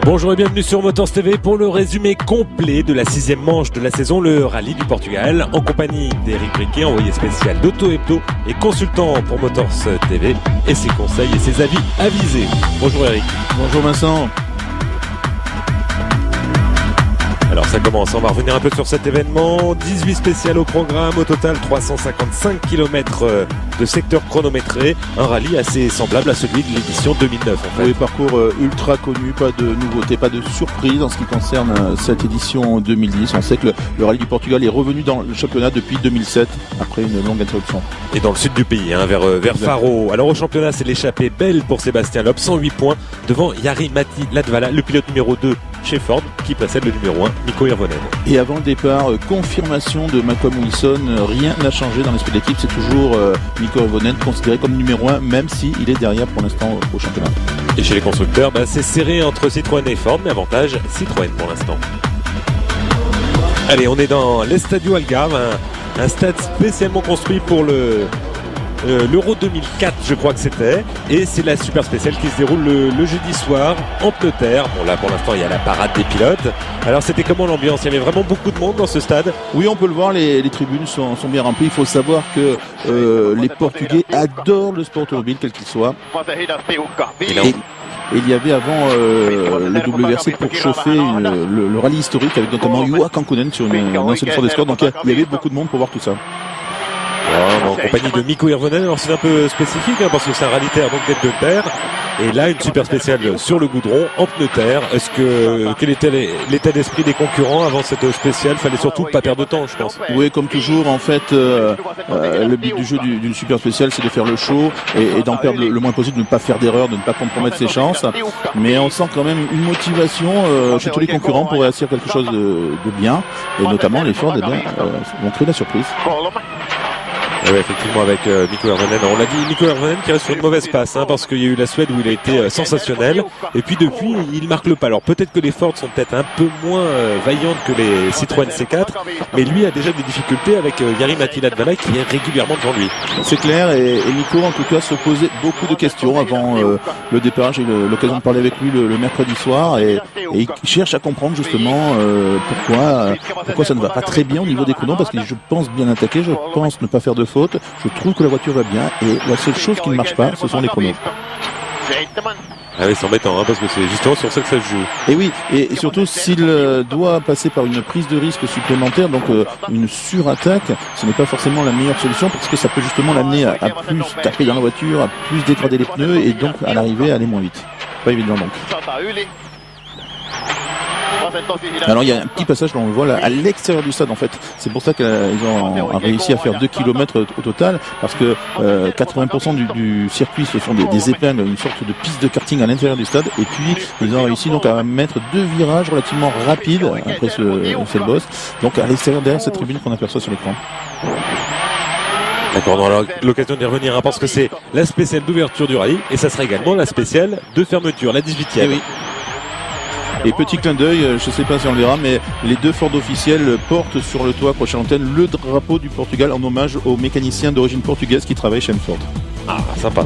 Bonjour et bienvenue sur Motors TV pour le résumé complet de la 6e manche de la saison, le rallye du Portugal, en compagnie d'Éric Briquet, envoyé spécial d'Auto Hebdo et consultant pour Motors TV, et ses conseils et ses avis avisés. Bonjour Eric. Bonjour Vincent. Alors ça commence, on va revenir un peu sur cet événement, 18 spéciales au programme, au total 355 km de secteur chronométré, un rallye assez semblable à celui de l'édition 2009 en fait. Oui, parcours ultra connu, pas de nouveautés, pas de surprise en ce qui concerne cette édition 2010. On sait que le rallye du Portugal est revenu dans le championnat depuis 2007, après une longue interruption. Et dans le sud du pays, vers Faro. Alors au championnat, c'est l'échappée belle pour Sébastien Loeb, 108 points devant Jari-Matti Latvala, le pilote numéro 2 chez Ford, qui précède le numéro 1, Mikko Hirvonen. Et avant le départ, confirmation de Malcolm Wilson, rien n'a changé dans l'esprit de l'équipe, c'est toujours Mikko Hirvonen considéré comme numéro 1, même s'il est derrière pour l'instant au championnat. Et chez les constructeurs, c'est serré entre Citroën et Ford, mais avantage Citroën pour l'instant. Allez, on est dans l'Estadio Algarve, un stade spécialement construit pour l'Euro 2004, je crois que c'était, et c'est la super spéciale qui se déroule le jeudi soir en pneus terre. Bon là pour l'instant il y a la parade des pilotes. Alors c'était comment l'ambiance? Il y avait vraiment beaucoup de monde dans ce stade? Oui, on peut le voir, les tribunes sont bien remplies. Il faut savoir que les Portugais adorent le sport automobile quel qu'il soit. Et il y avait avant le WRC pour chauffer le rallye historique avec notamment Juha Kankkunen sur une ancienne Ford Escort. Donc il y avait beaucoup de monde pour voir tout ça. En compagnie de Mikko Hirvonen. Alors c'est un peu spécifique parce que c'est un rallye terre, donc d'être de terre. Et là une super spéciale sur le goudron en pneu terre. Quel était l'état d'esprit des concurrents avant cette spéciale? Fallait surtout pas perdre de temps, je pense. Oui, comme toujours en fait, le but du jeu d'une super spéciale, c'est de faire le show et d'en perdre le moins possible, de ne pas faire d'erreur, de ne pas compromettre ses chances. Mais on sent quand même une motivation chez tous les concurrents pour réussir quelque chose de bien, et notamment les Ford vont créer la surprise. Oui, effectivement, avec Mikko Hirvonen. On l'a dit, Mikko Hirvonen qui reste sur une mauvaise passe, parce qu'il y a eu la Suède où il a été sensationnel. Et puis depuis, il marque le pas. Alors peut-être que les Ford sont peut-être un peu moins vaillantes que les Citroën C4, mais lui a déjà des difficultés avec Jari-Matti Latvala qui est régulièrement devant lui. C'est clair, et Mikko en tout cas se posait beaucoup de questions avant le départ. J'ai eu l'occasion de parler avec lui le mercredi soir, et il cherche à comprendre justement pourquoi ça ne va pas très bien au niveau des chronos, parce que je pense bien attaquer, je pense ne pas faire de faute. Je trouve que la voiture va bien, et la seule chose qui ne marche pas, ce sont les chronos. Ah oui, c'est embêtant, parce que c'est justement sur ça que ça se joue. Et oui, et surtout s'il doit passer par une prise de risque supplémentaire, donc une surattaque, ce n'est pas forcément la meilleure solution, parce que ça peut justement l'amener à plus taper dans la voiture, à plus dégrader les pneus, et donc à l'arrivée à aller moins vite. Pas évident donc. Alors il y a un petit passage, on le voit là, à l'extérieur du stade en fait. C'est pour ça qu'ils ont réussi à faire 2 km au total, parce que 80% du circuit ce sont des épingles, une sorte de piste de karting à l'intérieur du stade, et puis ils ont réussi donc à mettre 2 virages relativement rapides après ce boss, donc à l'extérieur derrière cette tribune qu'on aperçoit sur l'écran. D'accord, on aura l'occasion d'y revenir, parce que c'est la spéciale d'ouverture du rallye, et ça sera également la spéciale de fermeture, la 18e. Et oui. Et petit clin d'œil, je ne sais pas si on le verra, mais les 2 Ford officiels portent sur le toit, prochaine antenne, le drapeau du Portugal en hommage aux mécaniciens d'origine portugaise qui travaillent chez Ford. Ah, sympa.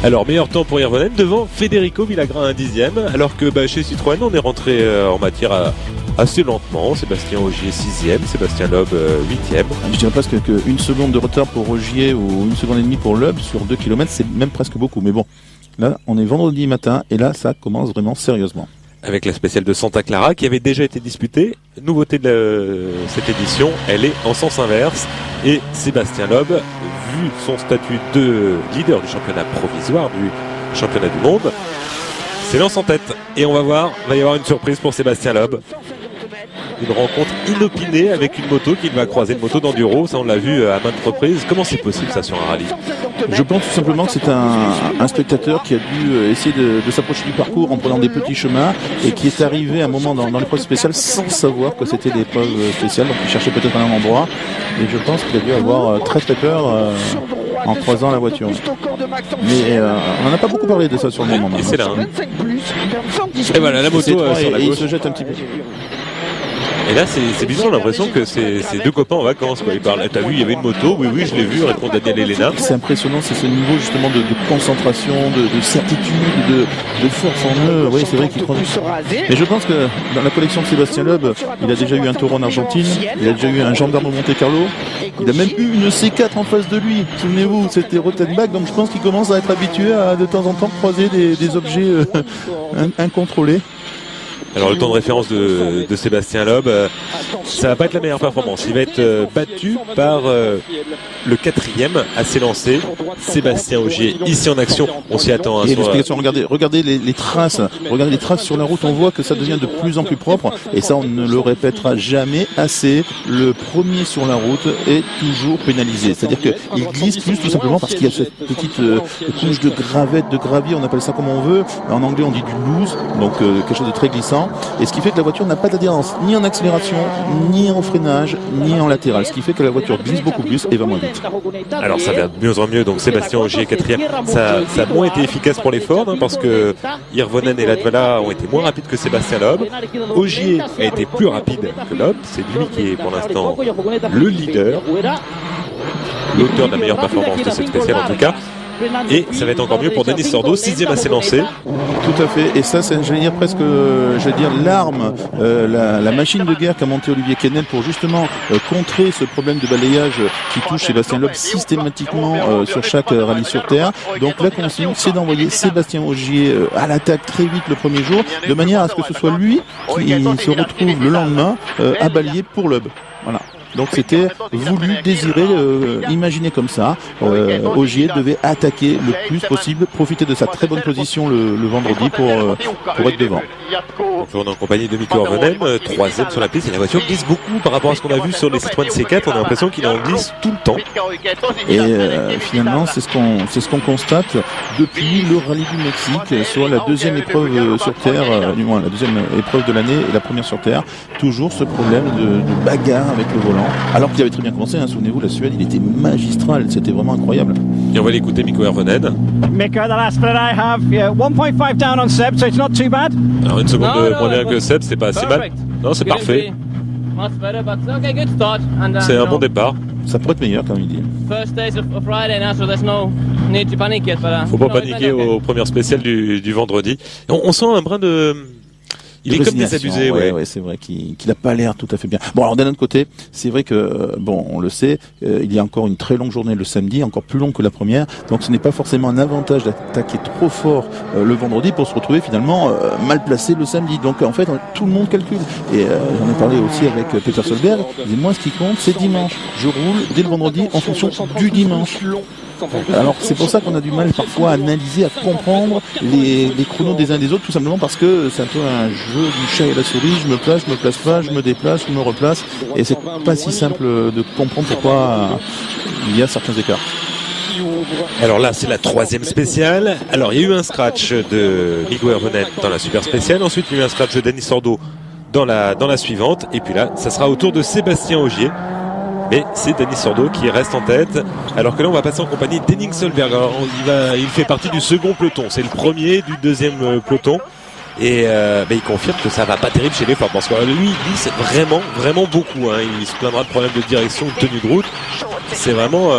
Alors, meilleur temps pour Hirvonen devant Federico Villagrán, un 10e, alors que chez Citroën, on est rentré en matière assez lentement. Sébastien Ogier 6e, Sébastien Loeb 8e. Je dirais presque qu'une seconde de retard pour Ogier ou une seconde et demie pour Loeb sur 2 km, c'est même presque beaucoup. Mais bon, là, on est vendredi matin et là, ça commence vraiment sérieusement. Avec la spéciale de Santa Clara qui avait déjà été disputée. Nouveauté de cette édition, elle est en sens inverse. Et Sébastien Loeb, vu son statut de leader du championnat provisoire du championnat du monde, s'élance en tête. Et on va voir, il va y avoir une surprise pour Sébastien Loeb. Une rencontre inopinée avec une moto qu'il va croiser, une moto d'enduro, ça on l'a vu à maintes reprises. Comment c'est possible ça sur un rallye? Je pense tout simplement que c'est un spectateur qui a dû essayer de s'approcher du parcours en prenant des petits chemins, et qui est arrivé à un moment dans l'épreuve spéciale sans savoir que c'était l'épreuve spéciale, donc il cherchait peut-être un endroit, et je pense qu'il a dû avoir très peur en croisant la voiture. Mais on n'en a pas beaucoup parlé de ça sur le moment. Et c'est là. Et voilà la moto sur la gauche. Il se jette un petit peu. Et là, c'est bizarre, j'ai l'impression que c'est deux copains en vacances, quoi. Ils parlent, t'as vu, il y avait une moto, oui, je l'ai vu, répond Daniel Elena. C'est impressionnant, c'est ce niveau justement de concentration, de certitude, de force en eux. Oui, c'est vrai qu'il croit. Mais je pense que dans la collection de Sébastien Loeb, il a déjà eu un taureau en Argentine, il a déjà eu un gendarme au Monte-Carlo, il a même eu une C4 en face de lui. Souvenez-vous, c'était Rottenbach, donc je pense qu'il commence à être habitué à de temps en temps croiser des objets incontrôlés. Alors le temps de référence de Sébastien Loeb, ça va pas être la meilleure performance. Il va être battu par le 4e à s'élancer, Sébastien Ogier, ici en action. On s'y attend. Hein, et l'explication, regardez les traces, regardez les traces sur la route. On voit que ça devient de plus en plus propre. Et ça, on ne le répétera jamais assez. Le premier sur la route est toujours pénalisé. C'est-à-dire qu'il glisse plus tout simplement parce qu'il y a cette petite couche de gravette, de gravier. On appelle ça comme on veut. En anglais, on dit du loose, donc quelque chose de très glissant. Et ce qui fait que la voiture n'a pas d'adhérence ni en accélération, ni en freinage, ni en latéral. Ce qui fait que la voiture glisse beaucoup plus et va moins vite. Alors ça va de mieux en mieux. Donc Sébastien Ogier 4e, ça a moins été efficace pour les Ford hein, parce que Hirvonen et Latvala ont été moins rapides que Sébastien Loeb. Ogier a été plus rapide que Loeb. C'est lui qui est pour l'instant le leader, l'auteur de la meilleure performance de cette spéciale en tout cas. Et ça va être encore mieux pour Denis Sordo, 6e à s'élancer. Tout à fait. Et ça, c'est, j'allais dire presque, l'arme, la machine de guerre qu'a monté Olivier Kennel pour justement contrer ce problème de balayage qui touche Sébastien Loeb systématiquement sur chaque rallye sur terre. Donc la consigne, c'est d'envoyer Sébastien Ogier à l'attaque très vite le premier jour, de manière à ce que ce soit lui qui se retrouve le lendemain à balayer pour Loeb. Voilà. Donc c'était voulu, désiré, imaginé comme ça. Ogier devait attaquer le plus possible, profiter de sa très bonne position le vendredi pour être devant. Donc on est en compagnie de Mikko Hirvonen, 3e sur la piste, et la voiture glisse beaucoup par rapport à ce qu'on a vu sur les Citroën C4. On a l'impression qu'il en glisse tout le temps. Et finalement, c'est ce qu'on constate depuis le rallye du Mexique, soit la deuxième épreuve sur terre, du moins la deuxième épreuve de l'année et la première sur terre. Toujours ce problème de bagarre avec le volant. Alors qu'il avait très bien commencé, hein, souvenez-vous, la Suède, il était magistral, c'était vraiment incroyable. Et on va l'écouter, Mikko Hirvonen. Mikko, the last split I have, 1.5 down on Seb, so it's not too bad. Alors une seconde moins bien que Seb, c'est pas si mal. Non, c'est parfait. C'est un bon départ. Ça pourrait être meilleur, comme il dit. Faut pas paniquer aux premières spéciales du vendredi. On sent un brin de... Il est comme désabusé, ouais, c'est vrai qu'il n'a pas l'air tout à fait bien. Bon, alors d'un autre côté, c'est vrai que, on le sait, il y a encore une très longue journée le samedi, encore plus longue que la première, donc ce n'est pas forcément un avantage d'attaquer trop fort le vendredi pour se retrouver finalement mal placé le samedi. Donc en fait, tout le monde calcule. Et j'en ai parlé aussi avec Peter Solberg, il dit, moi ce qui compte, c'est dimanche. Je roule dès le vendredi en fonction du dimanche. Alors c'est pour ça qu'on a du mal parfois à analyser, à comprendre les chronos des uns des autres, tout simplement parce que c'est un peu un jeu du chat et la souris, je me place pas, je me déplace, je me replace, et c'est pas si simple de comprendre pourquoi il y a certains écarts. Alors là, c'est la 3e spéciale. Alors il y a eu un scratch de Mikko Hirvonen dans la super spéciale, ensuite il y a eu un scratch de Denis Sordo dans la suivante, et puis là, ça sera au tour de Sébastien Ogier. Mais c'est Denis Sordo qui reste en tête. Alors que là, on va passer en compagnie d'Henning Solberg. Il fait partie du second peloton. C'est le premier du deuxième peloton. Et il confirme que ça va pas terrible chez les Ford. Parce que lui, il glisse vraiment, vraiment beaucoup. Hein. Il se plaindra de problèmes de direction, de tenue de route. C'est vraiment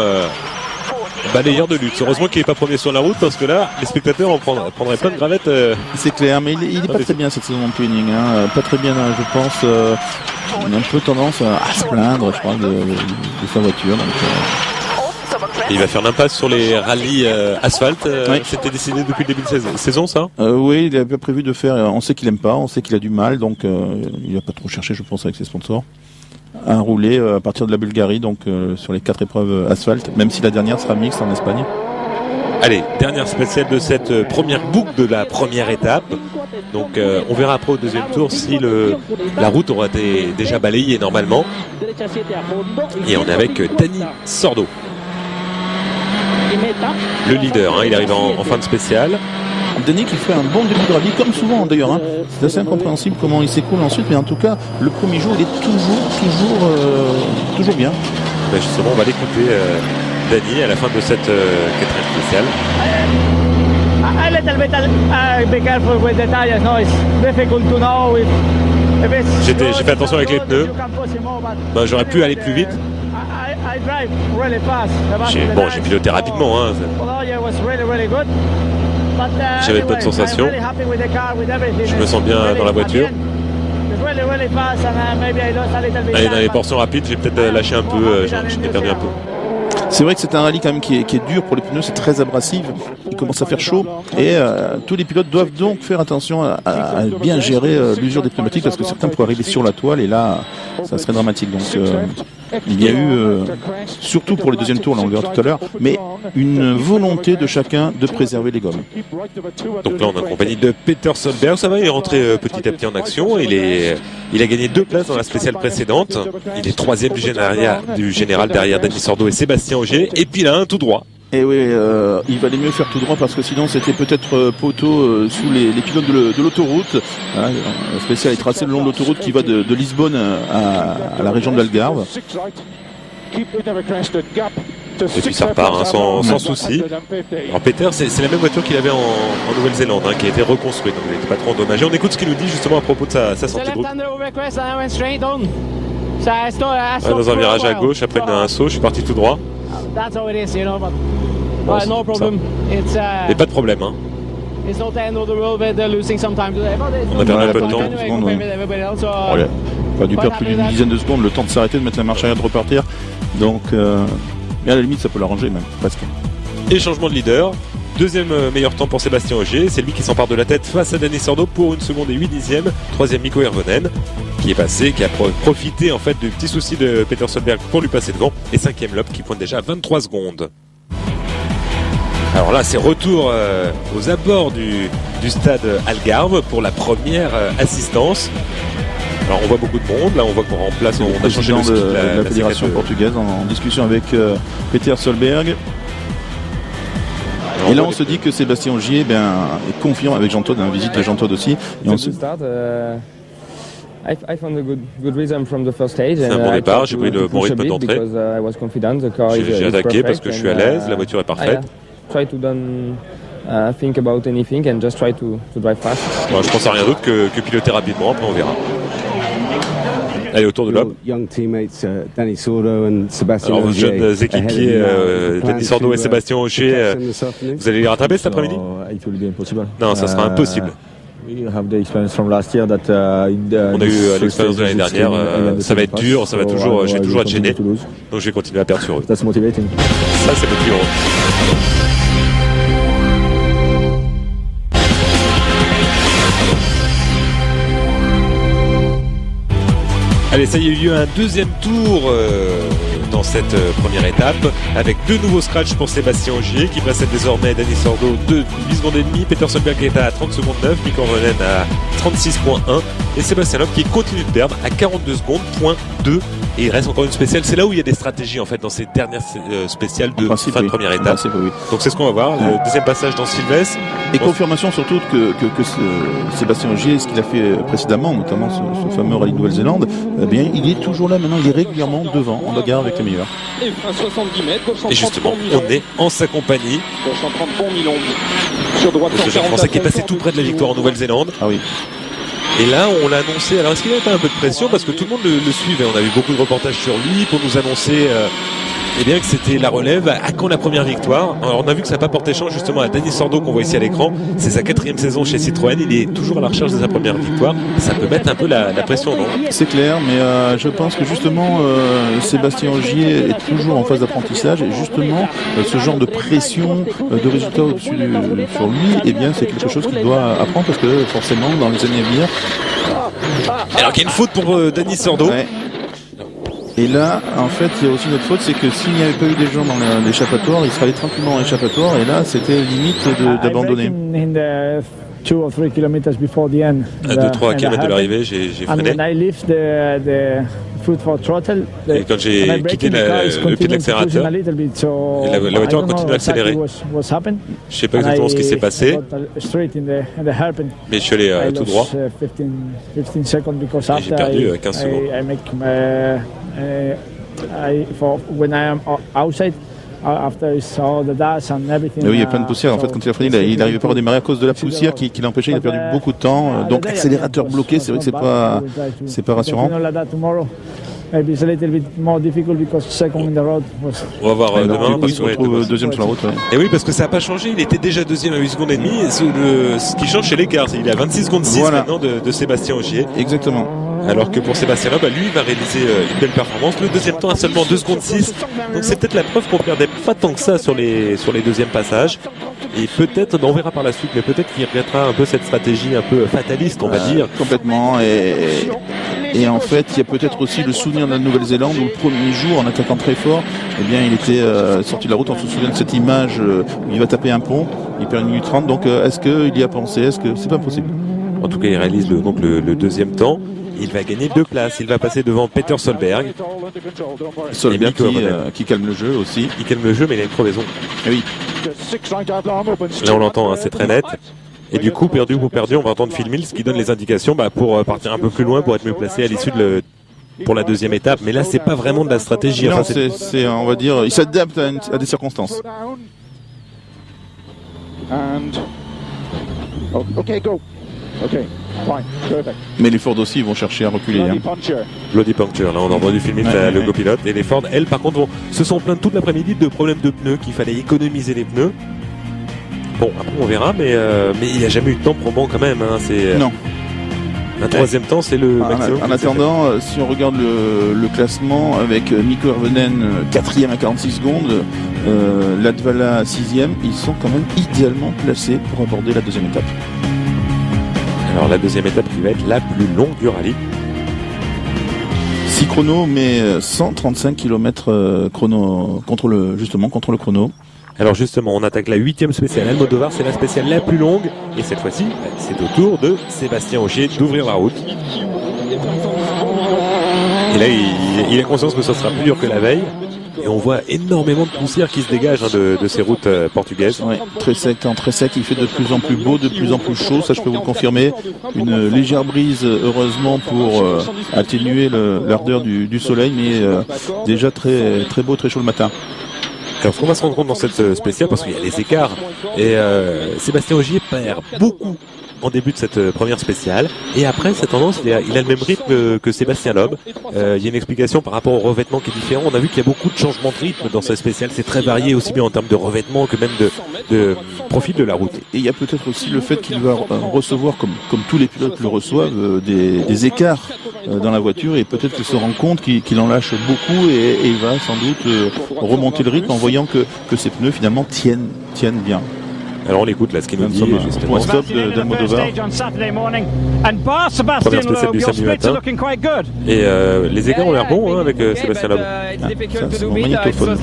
balayeur de luxe. Heureusement qu'il n'est pas premier sur la route parce que là, les spectateurs en prendraient plein de gravettes. C'est clair, mais il est pas très bien cette saison en tuning. Hein. Pas très bien, je pense. Il a un peu tendance à se plaindre, je crois, de sa voiture. Et il va faire l'impasse sur les rallyes asphalte. Oui. C'était décidé depuis le début de saison, ça oui, il avait prévu de faire. On sait qu'il aime pas, on sait qu'il a du mal, donc il va pas trop chercher, je pense, avec ses sponsors, à rouler à partir de la Bulgarie, donc sur les 4 épreuves asphalte, même si la dernière sera mixte en Espagne. Allez, dernière spéciale de cette première boucle de la première étape. Donc on verra après au deuxième tour si la route aura été déjà balayée normalement. Et on est avec Denis Sordo, le leader, hein, il arrive en fin de spéciale. Denis qui fait un bon début de rallye, comme souvent d'ailleurs. Hein. C'est assez incompréhensible comment il s'écoule ensuite, mais en tout cas, le premier jour, il est toujours bien. Ben justement, on va l'écouter, Denis, à la fin de cette 4e spéciale. A little bit be careful with the tires. No, it's difficult to know if J'ai fait attention avec les pneus. Ben, j'aurais pu aller plus vite. J'ai piloté rapidement. Hein. J'avais de bonnes sensations. Je me sens bien dans la voiture. Allez, dans les portions rapides, j'ai peut-être lâché un peu, j'en ai perdu un peu. C'est vrai que c'est un rallye quand même qui est dur pour les pneus, c'est très abrasif, il commence à faire chaud et tous les pilotes doivent donc faire attention à bien gérer l'usure des pneumatiques parce que certains pourraient arriver sur la toile et là ça serait dramatique. Donc il y a eu, surtout pour le deuxième tour, là on le verra tout à l'heure, mais une volonté de chacun de préserver les gommes. Donc là on est en compagnie de Peter Solberg, ça va, il est rentré petit à petit en action, il a gagné 2 places dans la spéciale précédente, il est 3e du général derrière Dani Sordo et Sébastien Ogier, et puis là un tout droit. Et oui, il valait mieux faire tout droit parce que sinon c'était peut-être poteau sous les pilotes de l'autoroute. Hein, le spécial est tracé le long de l'autoroute qui va de Lisbonne à la région de l'Algarve. Et puis ça repart hein, sans souci. Alors Peter, c'est la même voiture qu'il avait en Nouvelle-Zélande, hein, qui a été reconstruite, donc il n'était pas trop endommagé. On écoute ce qu'il nous dit justement à propos de sa sortie de route. Dans un virage à gauche, après un saut, je suis parti tout droit. Bon, et pas de problème. Hein. On a perdu un peu de temps. On a dû perdre plus d'une dizaine de secondes, le temps de s'arrêter, de mettre la marche arrière, de repartir. Donc, à la limite, ça peut l'arranger même, presque. Et changement de leader. Deuxième meilleur temps pour Sébastien Ogier. C'est lui qui s'empare de la tête face à Dani Sordo pour 1 seconde et 8 dixièmes. 3e Mikko Hirvonen qui est passé, qui a profité en fait du petit souci de Peter Solberg pour lui passer devant. Et 5e Loeb qui pointe déjà à 23 secondes. Alors là, c'est retour aux abords du stade Algarve pour la première assistance. Alors on voit beaucoup de monde, là on voit qu'on remplace, on a changé de la fédération portugaise en discussion avec Peter Solberg. Et là on se dit que Sébastien Ogier est confiant avec Jean-Todt, visite de Jean-Todt aussi. Et on se... C'est un bon départ, j'ai pris le bon rythme d'entrée. J'ai attaqué parce que je suis à l'aise, la voiture est parfaite. Think about anything and just try to drive fast. Bon, je pense à rien d'autre que piloter rapidement, après on verra. Allez, autour de l'homme. Alors vos jeunes équipiers, Dani Sordo et Sébastien Ogier, vous allez les rattraper cet après-midi? Non, ça sera impossible. On a eu l'expérience de l'année dernière, ça va être dur, ça va toujours, je vais toujours être gêné, donc je vais continuer à perdre sur eux. Ça c'est motivant. Allez, ça y est, il y a eu un deuxième tour dans cette première étape avec 2 nouveaux scratchs pour Sébastien Ogier qui précède désormais Dani Sordo de 8 secondes et demie, Peter Solberg est à 30 secondes 9, Mikko Hirvonen à 36.1 et Sébastien Loeb qui continue de perdre à 42 secondes, point 2. Et il reste encore une spéciale, c'est là où il y a des stratégies en fait dans ces dernières spéciales de fin de première étape. Oui. Donc c'est ce qu'on va voir, le deuxième passage dans Sylvestre. Et confirmation surtout que Sébastien Ogier, ce qu'il a fait précédemment, notamment ce fameux rallye de Nouvelle-Zélande, eh bien il est toujours là maintenant, il est régulièrement devant, en bagarre avec les meilleurs. Et justement, on est en sa compagnie. De ce jeune Français qui est passé tout près de la victoire en Nouvelle-Zélande. Ah oui. Et là, on l'a annoncé. Alors, est-ce qu'il n'y avait pas un peu de pression? Parce que tout le monde le suivait. On a eu beaucoup de reportages sur lui pour nous annoncer que c'était la relève. À quand la première victoire? Alors, on a vu que ça n'a pas porté chance justement à Dani Sordo qu'on voit ici à l'écran. C'est sa 4e saison chez Citroën. Il est toujours à la recherche de sa première victoire. Ça peut mettre un peu la pression, non? C'est clair, mais je pense que justement Sébastien Ogier est toujours en phase d'apprentissage et justement ce genre de pression de résultats sur lui, eh bien c'est quelque chose qu'il doit apprendre parce que forcément dans les années à venir. Alors qu'il y a une faute pour Dani Sordo. Ouais. Et là, en fait, il y a aussi une autre faute, c'est que s'il n'y avait pas eu des gens dans l'échappatoire, il serait allé tranquillement dans l'échappatoire, et là, c'était limite d'abandonner. 2 or 3 kilometers before the end. À 2-3 km de l'arrivée, j'ai freiné. Et quand j'ai quitté le pied de l'accélérateur, la voiture a continué d'accélérer. Je ne sais pas exactement ce qui s'est passé, mais je suis allé tout droit. Et j'ai perdu 15 secondes. after he saw the dust and everything. Et oui, il y a plein de poussière. En fait, quand il a freiné, il n'arrivait pas à redémarrer à cause de la poussière qui l'empêchait. Il a perdu beaucoup de temps. Donc, accélérateur bloqué, c'est vrai que c'est pas rassurant. Maybe it's a little bit more difficult because second in the road was... On va voir demain. Il se retrouve deuxième sur la route. Ouais. Et oui, parce que ça n'a pas changé. Il était déjà deuxième à 8 secondes et demie. Et ce qui change, c'est l'écart. Il est à 26 secondes 6 maintenant de Sébastien Ogier. Exactement. Alors que pour Sébastien Loeb, lui, il va réaliser une belle performance. Le deuxième temps à seulement 2 secondes 6. Donc c'est peut-être la preuve qu'on perdait pas tant que ça sur les deuxièmes passages. Et peut-être, on verra par la suite, mais peut-être qu'il regrettera un peu cette stratégie un peu fataliste, on va dire. Complètement. Et en fait, il y a peut-être aussi le souvenir de la Nouvelle-Zélande où le premier jour, en attaquant très fort, eh bien, il était sorti de la route. On se souvient de cette image où il va taper un pont, il perd 1 minute 30. Donc, est-ce qu'il y a pensé? Est-ce que c'est pas possible? En tout cas, il réalise le deuxième temps. Il va gagner 2 places. Il va passer devant Peter Solberg. Solberg qui calme le jeu aussi. Il calme le jeu, mais il a une crevaison. Et oui. Là, on l'entend, hein, c'est très net. Et du coup, perdu pour perdu, on va entendre Phil Mills qui donne les indications pour partir un peu plus loin, pour être mieux placé à l'issue pour la deuxième étape. Mais là, c'est pas vraiment de la stratégie. Non, enfin, c'est on va dire, il s'adapte à des circonstances. Okay, go. Okay, fine, perfect. Mais les Ford aussi vont chercher à reculer. Hein. Bloody Puncture, là on a entendu Phil Mills, le copilote. Et les Ford, elles, par contre, se sont plaintes toute l'après-midi de problèmes de pneus, qu'il fallait économiser les pneus. Bon, après on verra, mais il n'y a jamais eu de temps probant quand même. Hein, non. Un troisième temps, c'est le maximum. En attendant, si on regarde le classement avec Mikko Hirvonen 4e à 46 secondes, Latvala 6e, ils sont quand même idéalement placés pour aborder la deuxième étape. Alors la deuxième étape qui va être la plus longue du rallye. 6 chronos, mais 135 km chrono contre le chrono. Alors justement, on attaque la 8e spéciale Almodovar, c'est la spéciale la plus longue. Et cette fois-ci, c'est au tour de Sébastien Ogier d'ouvrir la route. Et là, il a conscience que ce sera plus dur que la veille. Et on voit énormément de poussière qui se dégage de ces routes portugaises. Ouais, très sec, il fait de plus en plus beau, de plus en plus chaud, ça je peux vous le confirmer. Une légère brise, heureusement, pour atténuer l'ardeur du soleil, mais déjà très, très beau, très chaud le matin. Alors, ce qu'on va se rendre compte dans cette spéciale, parce qu'il y a les écarts, et Sébastien Ogier perd beaucoup en début de cette première spéciale, et après cette tendance il a le même rythme que Sébastien Loeb. Il y a une explication par rapport au revêtement qui est différent. On a vu qu'il y a beaucoup de changements de rythme dans cette spéciale, c'est très varié aussi bien en termes de revêtement que même de profil de la route. Et il y a peut-être aussi le fait qu'il va recevoir, comme tous les pilotes le reçoivent, des écarts dans la voiture, et peut-être qu'il se rend compte qu'il en lâche beaucoup, et il va sans doute remonter le rythme en voyant que ses pneus finalement tiennent bien. Alors on l'écoute là, ce qu'il nous dit justement. Stop d'Almodovar. Première spéciale du samedi matin. Et les écarts ont l'air bons avec Sébastien Loeb. C'est mon magnétophone.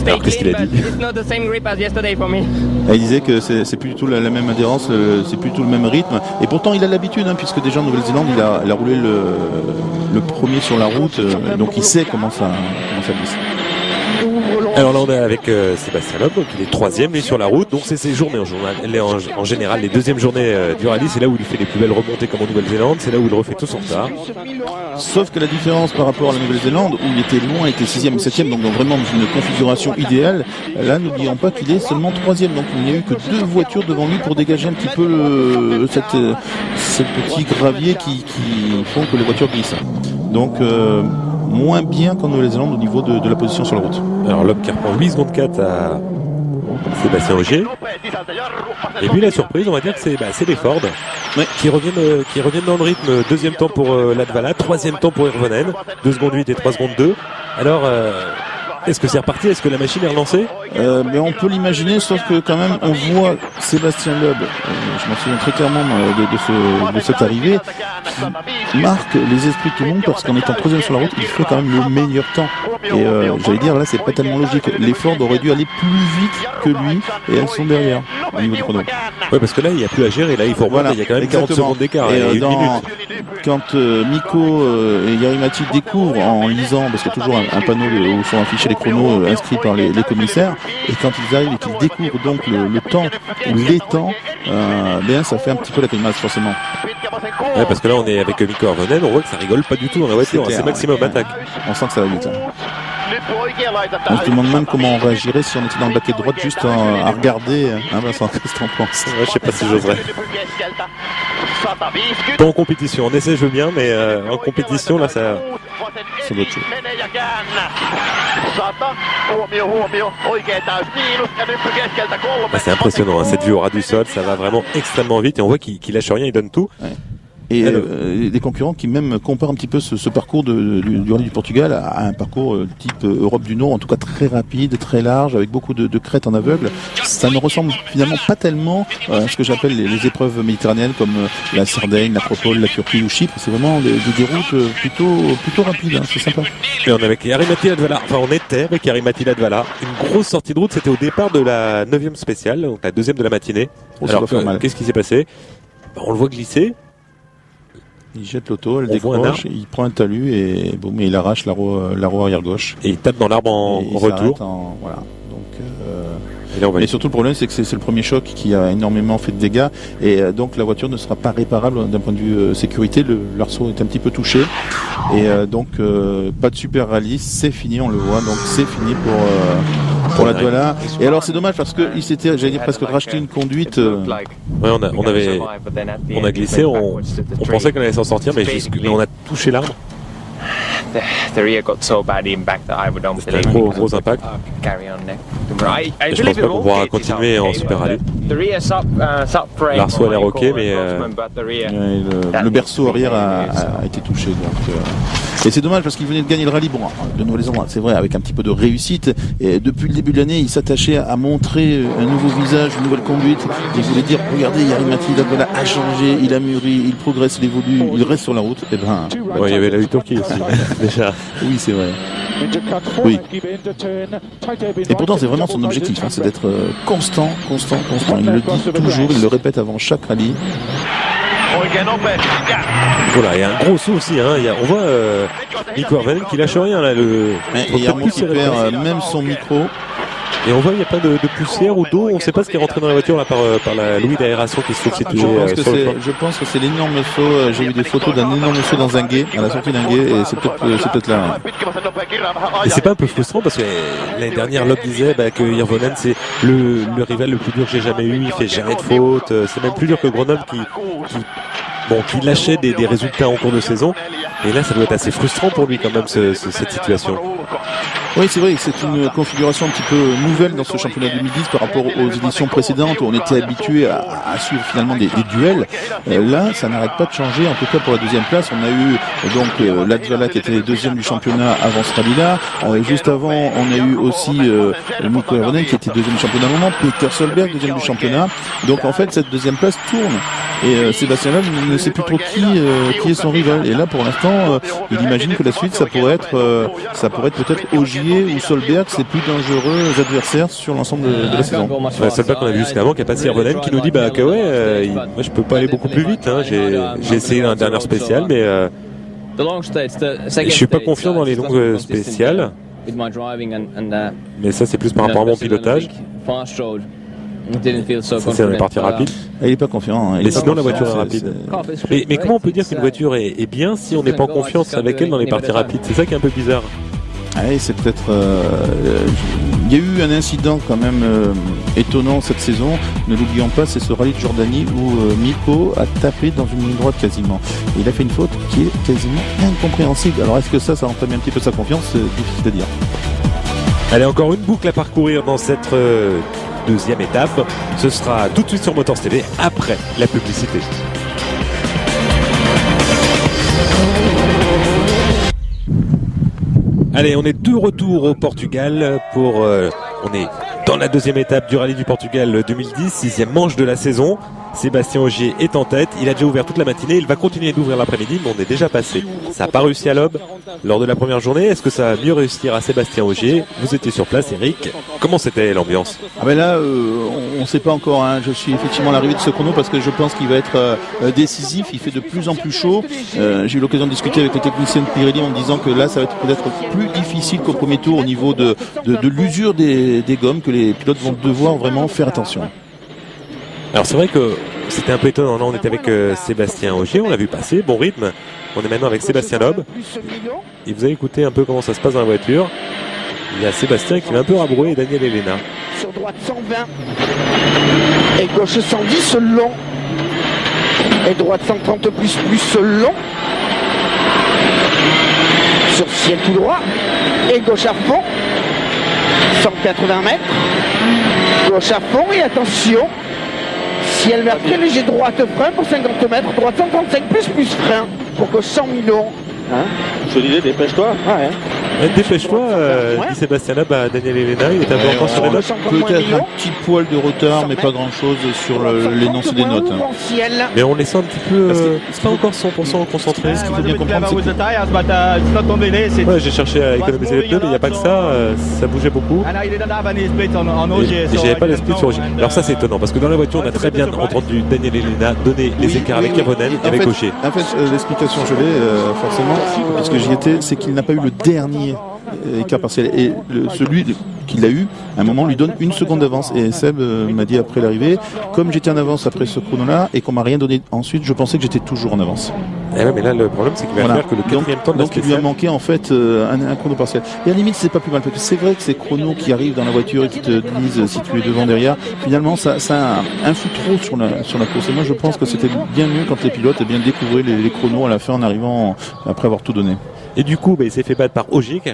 Alors qu'est-ce qu'il a dit? Il disait que c'est plus du tout la même adhérence, c'est plus du tout le même rythme. Et pourtant il a l'habitude, puisque déjà en Nouvelle-Zélande il a roulé le premier sur la route, donc il sait comment ça glisse. Alors là on est avec Sébastien Loeb, donc il est 3e lui sur la route, donc c'est ses journées en général, les deuxièmes journées du rallye, c'est là où il fait les plus belles remontées comme en Nouvelle-Zélande, c'est là où il refait tout son retard. Sauf que la différence par rapport à la Nouvelle-Zélande, où il était loin, il était 6e et 7e, donc vraiment dans une configuration idéale, là n'oublions pas qu'il est seulement 3e, donc il n'y a eu que 2 voitures devant lui pour dégager un petit peu ce petit gravier qui font que les voitures glissent. Donc moins bien qu'en Nouvelle-Zélande au niveau de la position sur la route. Alors Loeb qui reprend 8 secondes 4 à Sébastien Ogier. Et puis la surprise, on va dire que c'est les Ford qui reviennent dans le rythme. 2e temps pour Latvala, 3e temps pour Hirvonen, 2 secondes 8 et 3 secondes 2. Alors est-ce que c'est reparti? Est-ce que la machine est relancée? Mais on peut l'imaginer, sauf que quand même on voit Sébastien Loeb, je m'en souviens très clairement de cette arrivée, qui marque les esprits de tout le monde, parce qu'en étant 3e sur la route, il fait quand même le meilleur temps. Et j'allais dire, là c'est pas tellement logique. Les Ford auraient dû aller plus vite que lui, et elles sont derrière au niveau du chrono. Ouais, parce que là il n'y a plus à gérer, là il faut remonter, il y a quand même 40 secondes d'écart et 1 minute. Quand Mikko et Jari-Matti découvrent en lisant, parce qu'il y a toujours un panneau où sont affichés les chronos inscrits par les commissaires, et quand ils arrivent et qu'ils découvrent donc le temps ou les temps, ça fait un petit peu la grimace forcément. Ouais, parce que là on est avec Mikko Hirvonen, on voit que ça rigole pas du tout dans la voiture, c'est maximum attaque. On sent que ça va vite. On se demande même comment on réagirait si on était dans le baquet de droite juste à regarder. Hein, Vincent, qu'est-ce que t'en penses? Ouais, je sais pas si j'oserais. Pas en compétition, en essai je veux bien, mais en compétition là ça doit être chaud. C'est impressionnant, hein, cette vue au ras du sol, ça va vraiment extrêmement vite et on voit qu'il lâche rien, il donne tout. Ouais. Et des concurrents qui même comparent un petit peu ce parcours du Rallye du Portugal à un parcours type Europe du Nord, en tout cas très rapide, très large, avec beaucoup de crêtes en aveugle. Ça ne ressemble finalement pas tellement à ce que j'appelle les épreuves méditerranéennes comme la Sardaigne, l'Acropole, la Turquie ou Chypre. C'est vraiment des routes plutôt rapides, hein, c'est sympa. Et on est avec Jari-Matti Latvala, enfin on était avec Jari-Matti Latvala. Une grosse sortie de route, c'était au départ de la 9e spéciale, donc la 2e de la matinée. Alors qu'est-ce qui s'est passé? On le voit glisser. Il jette l'auto, elle décroche, il prend un talus et bon, mais il arrache la roue arrière gauche. Et il tape dans l'arbre en retour. Voilà. Donc, et surtout le problème c'est que c'est le premier choc qui a énormément fait de dégâts et donc la voiture ne sera pas réparable d'un point de vue sécurité. L'arceau est un petit peu touché et donc pas de super rallye, c'est fini, on le voit, donc c'est fini pour Latvala. Et alors c'est dommage parce que il s'était, j'allais dire, presque racheté une conduite. Ouais, on a glissé, on pensait qu'on allait s'en sortir, mais on a touché l'arbre. C'était un gros impact. Et je pense pas qu'on pourra continuer en Super Rallye. L'arceau a l'air ok, mais le berceau arrière a été touché. Donc, et c'est dommage parce qu'il venait de gagner le rallye, bon, de Nouvelle-Zélande, c'est vrai, avec un petit peu de réussite. Et depuis le début de l'année, il s'attachait à montrer un nouveau visage, une nouvelle conduite. Il voulait dire, regardez, Jari-Matti Latvala a changé, il a mûri, il progresse, il évolue, il reste sur la route. Et ben, il y avait la Turquie aussi, déjà. Oui, c'est vrai. Oui. Et pourtant, c'est vraiment son objectif, hein, c'est d'être constant. Il le dit toujours, il le répète avant chaque rallye. Voilà, il y a un gros saut aussi, hein. On voit Nico Hervonen qui lâche rien là. Et Yarmo qui perd même son micro. Et on voit il n'y a pas de poussière ou d'eau, on ne sait pas ce qui est rentré dans la voiture là, par la louis d'aération qui se trouve située sur le plan. Je pense que c'est l'énorme saut, j'ai vu des photos d'un énorme saut dans un gué, à la sortie d'un gué, et c'est peut-être là. Et c'est pas un peu frustrant parce que l'année dernière Loeb disait que Hervonen c'est le rival le plus dur que j'ai jamais eu, il fait jamais de faute, c'est même plus dur que Grenoble qui lâchait des résultats en cours de saison. Et là ça doit être assez frustrant pour lui quand même cette situation. Oui, c'est vrai que c'est une configuration un petit peu nouvelle dans ce championnat 2010 par rapport aux éditions précédentes où on était habitué à suivre finalement des duels. Là, ça n'arrête pas de changer, en tout cas pour la deuxième place. On a eu donc Latvala qui était deuxième du championnat avant ce rallye-là. Juste avant, on a eu aussi Nico Hervonen qui était deuxième du championnat à un moment, Peter Solberg deuxième du championnat. Donc en fait, cette deuxième place tourne. Et Sébastien Loeb ne sait plus trop qui est son rival. Et là, pour l'instant, il imagine que la suite, ça pourrait être peut-être Ogier ou Solberg, c'est plus dangereux adversaires sur l'ensemble de la saison. Solberg qu'on a vu jusqu'à avant qui a passé Hervonen qui nous dit moi je peux pas aller beaucoup plus vite, hein. J'ai essayé un dernier spécial mais je suis pas confiant dans les longues spéciales, mais ça c'est plus par rapport à mon pilotage. Ça c'est dans les parties rapides. Il est pas confiant, hein. Mais sinon la voiture est rapide. Mais comment on peut dire qu'une voiture est bien si on n'est pas en confiance avec elle dans les parties rapides? C'est ça qui est un peu bizarre. C'est peut-être. Il y a eu un incident quand même étonnant cette saison. Ne l'oublions pas, c'est ce rallye de Jordanie où Mikko a tapé dans une ligne droite quasiment. Et il a fait une faute qui est quasiment incompréhensible. Alors est-ce que ça entame un petit peu sa confiance? C'est difficile à dire. Allez, encore une boucle à parcourir dans cette deuxième étape. Ce sera tout de suite sur Motors TV après la publicité. Allez, on est de retour au Portugal on est dans la deuxième étape du Rallye du Portugal 2010, sixième manche de la saison. Sébastien Ogier est en tête, il a déjà ouvert toute la matinée, il va continuer d'ouvrir l'après-midi, mais on est déjà passé. Ça n'a pas réussi à Loeb lors de la première journée, est-ce que ça va mieux réussir à Sébastien Ogier? Vous étiez sur place, Eric, comment c'était l'ambiance? Là, on ne sait pas encore, hein. Je suis effectivement à l'arrivée de ce chrono parce que je pense qu'il va être décisif, il fait de plus en plus chaud. J'ai eu l'occasion de discuter avec les techniciens de Pirelli en me disant que là, ça va être peut-être plus difficile qu'au premier tour au niveau de l'usure des gommes, que les pilotes vont devoir vraiment faire attention. Alors c'est vrai que c'était un peu étonnant, là on était avec Sébastien Ogier, on l'a vu passer, bon rythme. On est maintenant avec Sébastien Loeb. Et vous allez écouter un peu comment ça se passe dans la voiture. Il y a Sébastien qui va un peu rabrouer et Daniel Elena. Sur droite 120 et gauche 110 long et droite 130 plus long sur ciel tout droit et gauche à fond 180 mètres gauche à fond et attention ciel vert très léger droite frein pour 50 mètres droite 135 plus frein pour gauche 100 millions. Je disais, dépêche-toi. Dépêche-toi, dit Sébastien Loeb à Daniel Elena. Il est un peu encore sur les notes. Peut-être un petit poil de retard, mais pas grand-chose sur l'énoncé des notes. Mais on les sent un petit peu. C'est pas encore 100% concentré. Ce qu'il faut bien comprendre, c'est que ouais, j'ai cherché à économiser les pneus, mais il n'y a pas que ça. Ça bougeait beaucoup. Et j'avais pas les splits sur Ogier. Alors ça, c'est étonnant parce que dans la voiture, on a très bien entendu Daniel Elena donner les écarts avec Avonen et avec Ogier. En fait, l'explication, je l'ai forcément, parce que j'y étais, c'est qu'il n'a pas eu le dernier écart partiel. Et celui qu'il a eu, à un moment, lui donne 1 seconde d'avance. Et Seb m'a dit après l'arrivée, comme j'étais en avance après ce chrono-là et qu'on m'a rien donné ensuite, je pensais que j'étais toujours en avance. Eh ouais, mais là, le problème, c'est qu'il va faire que le 4e temps de la donc il lui a manqué en fait un chrono partiel. Et à la limite, c'est pas plus mal. Parce que c'est vrai que ces chronos qui arrivent dans la voiture et qui te disent si tu es devant, derrière, finalement, ça influe trop sur la course. Et moi, je pense que c'était bien mieux quand les pilotes bien découvraient les chronos à la fin en arrivant après avoir tout donné. Et du coup, il s'est fait battre par Ogier qui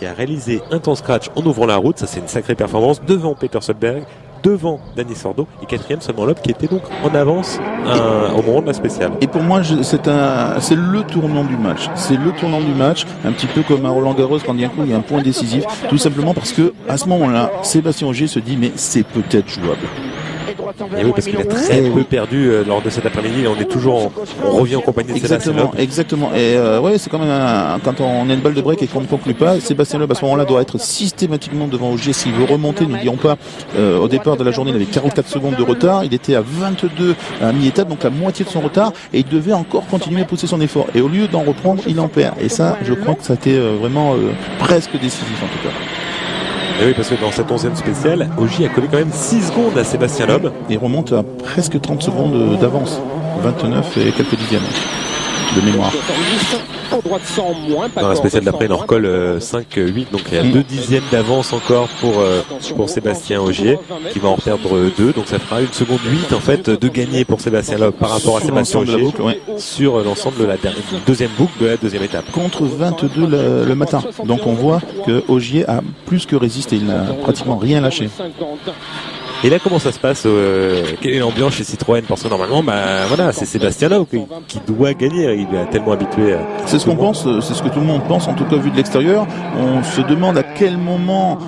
a réalisé un temps scratch en ouvrant la route. Ça, c'est une sacrée performance devant Peter Solberg, devant Danny Sordo et 4e seulement Loeb qui était donc en avance au moment de la spéciale. Et pour moi, c'est le tournant du match. C'est le tournant du match, un petit peu comme à Roland Garros quand il y a un point décisif, tout simplement parce que à ce moment-là, Sébastien Ogier se dit mais c'est peut-être jouable. Et oui, parce qu'il a très peu perdu lors de cet après-midi. On revient en compagnie de Sébastien Loeb. Exactement. Et ouais, c'est quand même quand on a une balle de break et qu'on ne conclut pas, Sébastien Loeb à ce moment-là doit être systématiquement devant Ogier s'il veut remonter. N'oublions pas, au départ de la journée, il avait 44 secondes de retard. Il était à 22 à mi-étape, donc la moitié de son retard, et il devait encore continuer à pousser son effort. Et au lieu d'en reprendre, il en perd. Et ça, je crois que ça a été vraiment presque décisif en tout cas. Et oui, parce que dans cette 11e spéciale, Ogier a collé quand même 6 secondes à Sébastien Loeb. Et remonte à presque 30 secondes d'avance. 29 et quelques dixièmes de mémoire. Dans la spéciale d'après, il en recolle 5-8, donc il y a 2 dixièmes d'avance encore pour Sébastien Ogier, qui va en perdre 2, donc ça fera 1 seconde 8 en fait de gagner pour Sébastien Loeb par rapport à Sébastien Ogier sur l'ensemble de la deuxième boucle de la deuxième étape. Contre 22 le matin, donc on voit que Ogier a plus que résisté, il n'a pratiquement rien lâché. Et là, comment ça se passe quelle est l'ambiance chez Citroën? Parce que normalement, voilà, c'est Sébastien Loeb qui doit gagner. Il est tellement habitué. C'est ce qu'on pense, c'est ce que tout le monde pense, en tout cas vu de l'extérieur. On se demande à quel moment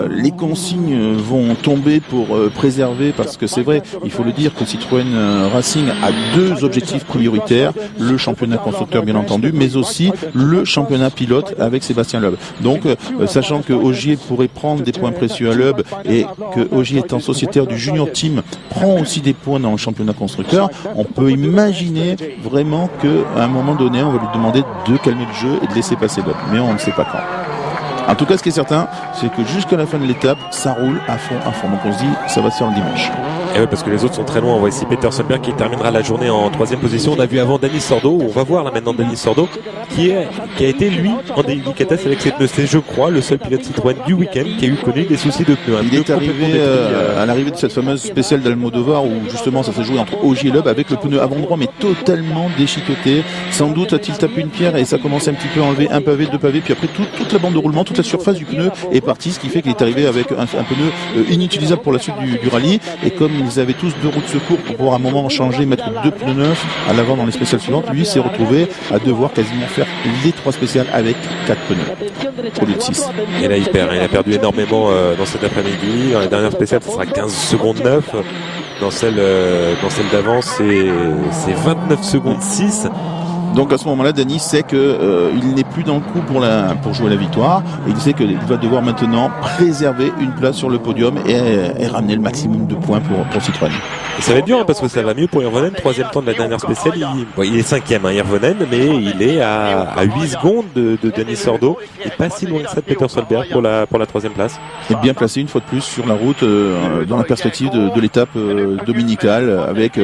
les consignes vont tomber pour préserver, parce que c'est vrai, il faut le dire que Citroën Racing a 2 objectifs prioritaires, le championnat constructeur bien entendu, mais aussi le championnat pilote avec Sébastien Loeb. Donc, sachant que Ogier pourrait prendre des points précieux à Loeb et que Ogier est en société du junior team prend aussi des points dans le championnat constructeur, on peut imaginer vraiment qu'à un moment donné on va lui demander de calmer le jeu et de laisser passer Loeb, mais on ne sait pas quand. En tout cas, ce qui est certain, c'est que jusqu'à la fin de l'étape, ça roule à fond. Donc on se dit, ça va se faire le dimanche. Et oui, parce que les autres sont très loin. On voit ici Peter Solberg qui terminera la journée en 3e position. On a vu avant Danny Sordo. On va voir là maintenant Danny Sordo qui a été lui en délicatesse avec ses pneus. C'est, je crois, le seul pilote Citroën du week-end qui a eu connu des soucis de pneus. Il est arrivé à l'arrivée de cette fameuse spéciale d'Almodovar où justement ça s'est joué entre Ogier et Loeb avec le pneu avant droit mais totalement déchiqueté. Sans doute a-t-il tapé une pierre et ça commence un petit peu à enlever un pavé, 2 pavés, puis après toute la bande de roulement, toute la surface du pneu est partie, ce qui fait qu'il est arrivé avec un pneu inutilisable pour la suite du rallye. Et comme ils avaient tous 2 roues de secours pour pouvoir à un moment changer, mettre 2 pneus neufs à l'avant dans les spéciales suivantes, lui s'est retrouvé à devoir quasiment faire les 3 spéciales avec 4 pneus au lieu de 6. Et là il a perdu énormément dans cet après-midi. Dans les dernières spéciales ça sera 15 secondes 9. Dans celle d'avant c'est 29 secondes 6. Donc à ce moment-là, Danny sait qu'il n'est plus dans le coup pour jouer la victoire. Et il sait qu'il va devoir maintenant préserver une place sur le podium et ramener le maximum de points pour Citroën. Et ça va être dur parce que ça va mieux pour Hirvonen. 3e temps de la dernière spéciale. Il est 5e, Hirvonen, mais il est à 8 secondes de Danny Sordo. Et pas si loin que ça de Peter Solberg pour la 3e place. Et bien placé une fois de plus sur la route dans la perspective de l'étape dominicale avec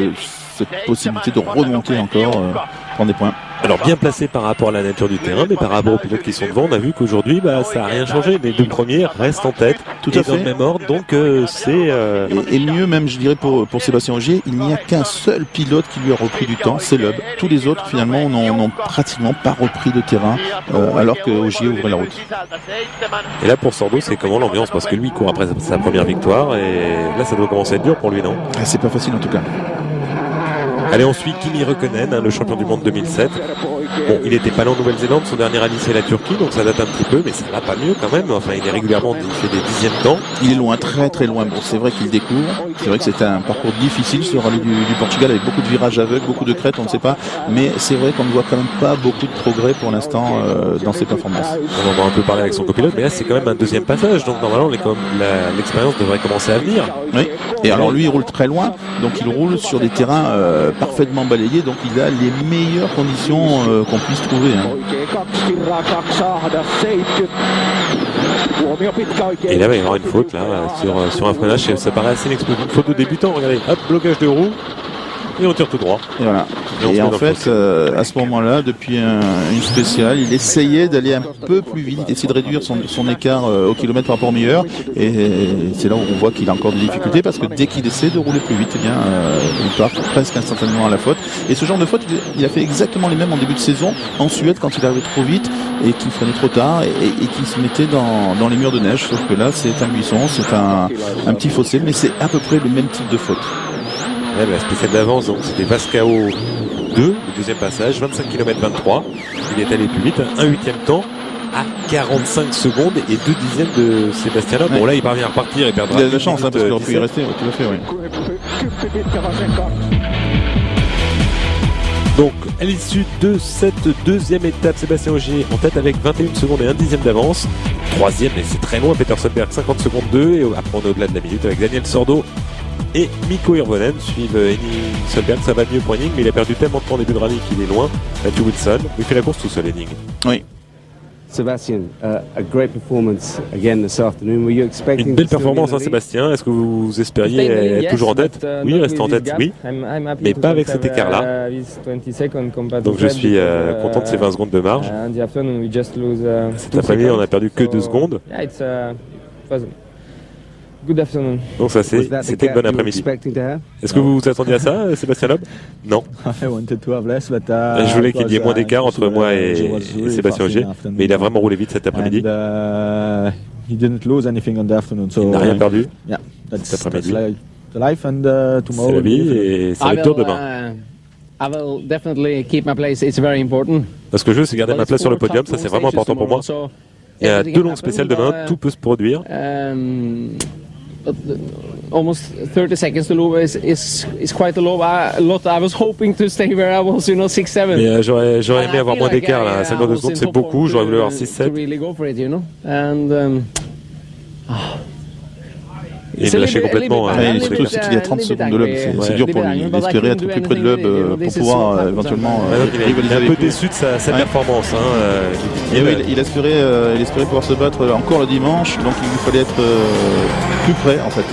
cette possibilité de remonter encore, prendre des points. Alors bien placé par rapport à la nature du terrain, mais par rapport aux pilotes qui sont devant, on a vu qu'aujourd'hui, ça n'a rien changé. Les deux premiers restent en tête, Tout à dans le fait. même ordre, donc c'est... Et mieux même, je dirais, pour Sébastien Ogier, il n'y a qu'un seul pilote qui lui a repris du temps, c'est Loeb. Tous les autres, finalement, n'ont pratiquement pas repris de terrain, alors que Ogier ouvrait la route. Et là, pour Sordo, c'est comment l'ambiance? Parce que lui, il court après sa première victoire, et là, ça doit commencer à être dur pour lui, non? Ah, c'est pas facile en tout cas. Allez, on suit Kimi Räikkönen, le champion du monde 2007. Bon, il était pas là en Nouvelle-Zélande, son dernier rallye c'est la Turquie, donc ça date un petit peu, mais ça va pas mieux quand même. Enfin, il est régulièrement, il fait des dixièmes temps. Il est loin, très très loin. Bon, c'est vrai qu'il découvre. C'est vrai que c'était un parcours difficile, ce rallye du Portugal, avec beaucoup de virages aveugles, beaucoup de crêtes, on ne sait pas. Mais c'est vrai qu'on ne voit quand même pas beaucoup de progrès pour l'instant dans ses performances. On en a un peu parlé avec son copilote, mais là c'est quand même un deuxième passage, donc normalement l'expérience devrait commencer à venir. Oui. Et alors lui, il roule très loin, donc il roule sur des terrains parfaitement balayés, donc il a les meilleures conditions qu'on puisse trouver. Hein. Et là, il va y avoir une faute là sur un freinage, ça paraît assez inexplosif. Une faute de débutant, regardez, hop, blocage de roue, et on tire tout droit. Et voilà. Et en fait, à ce moment-là, depuis une spéciale, il essayait d'aller un peu plus vite, il essayait de réduire son écart au kilomètre par rapport au meilleur. Et c'est là où on voit qu'il a encore des difficultés, parce que dès qu'il essaie de rouler plus vite, eh bien, il part presque instantanément à la faute. Et ce genre de faute, il a fait exactement les mêmes en début de saison, en Suède, quand il arrivait trop vite et qu'il freinait trop tard et qu'il se mettait dans les murs de neige. Sauf que là, c'est un buisson, c'est un petit fossé, mais c'est à peu près le même type de faute. Ouais, la spéciale d'avance, donc c'était Vascao 2, le deuxième passage, 25 km 23. Il est allé plus vite, un huitième temps à 45 secondes et 2 dixièmes de Sébastien Loeb. Bon, là, il parvient à repartir et perdra. Il a de la chance, parce qu'il aurait pu y rester, tout à fait, oui. Donc, à l'issue de cette deuxième étape, Sébastien Ogier en tête avec 21 secondes et 1 dixième d'avance. Troisième, et c'est très loin, Peter Solberg, 50 secondes 2. Et après, on est au-delà de la minute avec Daniel Sordo et Mikko Hirvonen suivent Henning Solberg. Ça va mieux pour Henning, mais il a perdu tellement de temps en début de rallye qu'il est loin. Matthew Wilson, il fait la course tout seul, Henning. Oui. Sebastian, a great performance again this afternoon. Were you expecting Une belle performance, Sébastien. Est-ce que vous espériez être toujours en tête? Oui, rester en tête, oui. Mais pas avec cet écart-là. Donc je suis content de ces 20 secondes de marge. Cet après-midi, on a perdu que 2 secondes. Good afternoon. Donc ça c'était une bonne après-midi. Est-ce que vous vous attendiez à ça, Sébastien Loeb? Non. Je voulais qu'il y ait moins d'écart entre moi et Sébastien Ogier, mais il a vraiment roulé vite cet après-midi. Il n'a rien perdu cet après-midi. C'est la vie et ça va être dur demain. Parce que je veux, c'est garder ma place sur le podium, ça c'est vraiment important pour moi. Il y a 2 longues spéciales demain, tout peut se produire. Almost 30 seconds to low is quite a lot. I was hoping to stay where I was, 6-7. Mais j'aurais aimé avoir moins d'écart là. 52 secondes, c'est beaucoup. J'aurais voulu avoir 6-7. Et il me lâchait complètement. Surtout c'est qu'il y a 30 secondes de Loeb, c'est dur pour lui. Il espérait être plus près de Loeb pour pouvoir éventuellement rivaliser. Il est un peu déçu de sa performance. Il espérait pouvoir se battre encore le dimanche, donc il lui fallait être plus près en fait.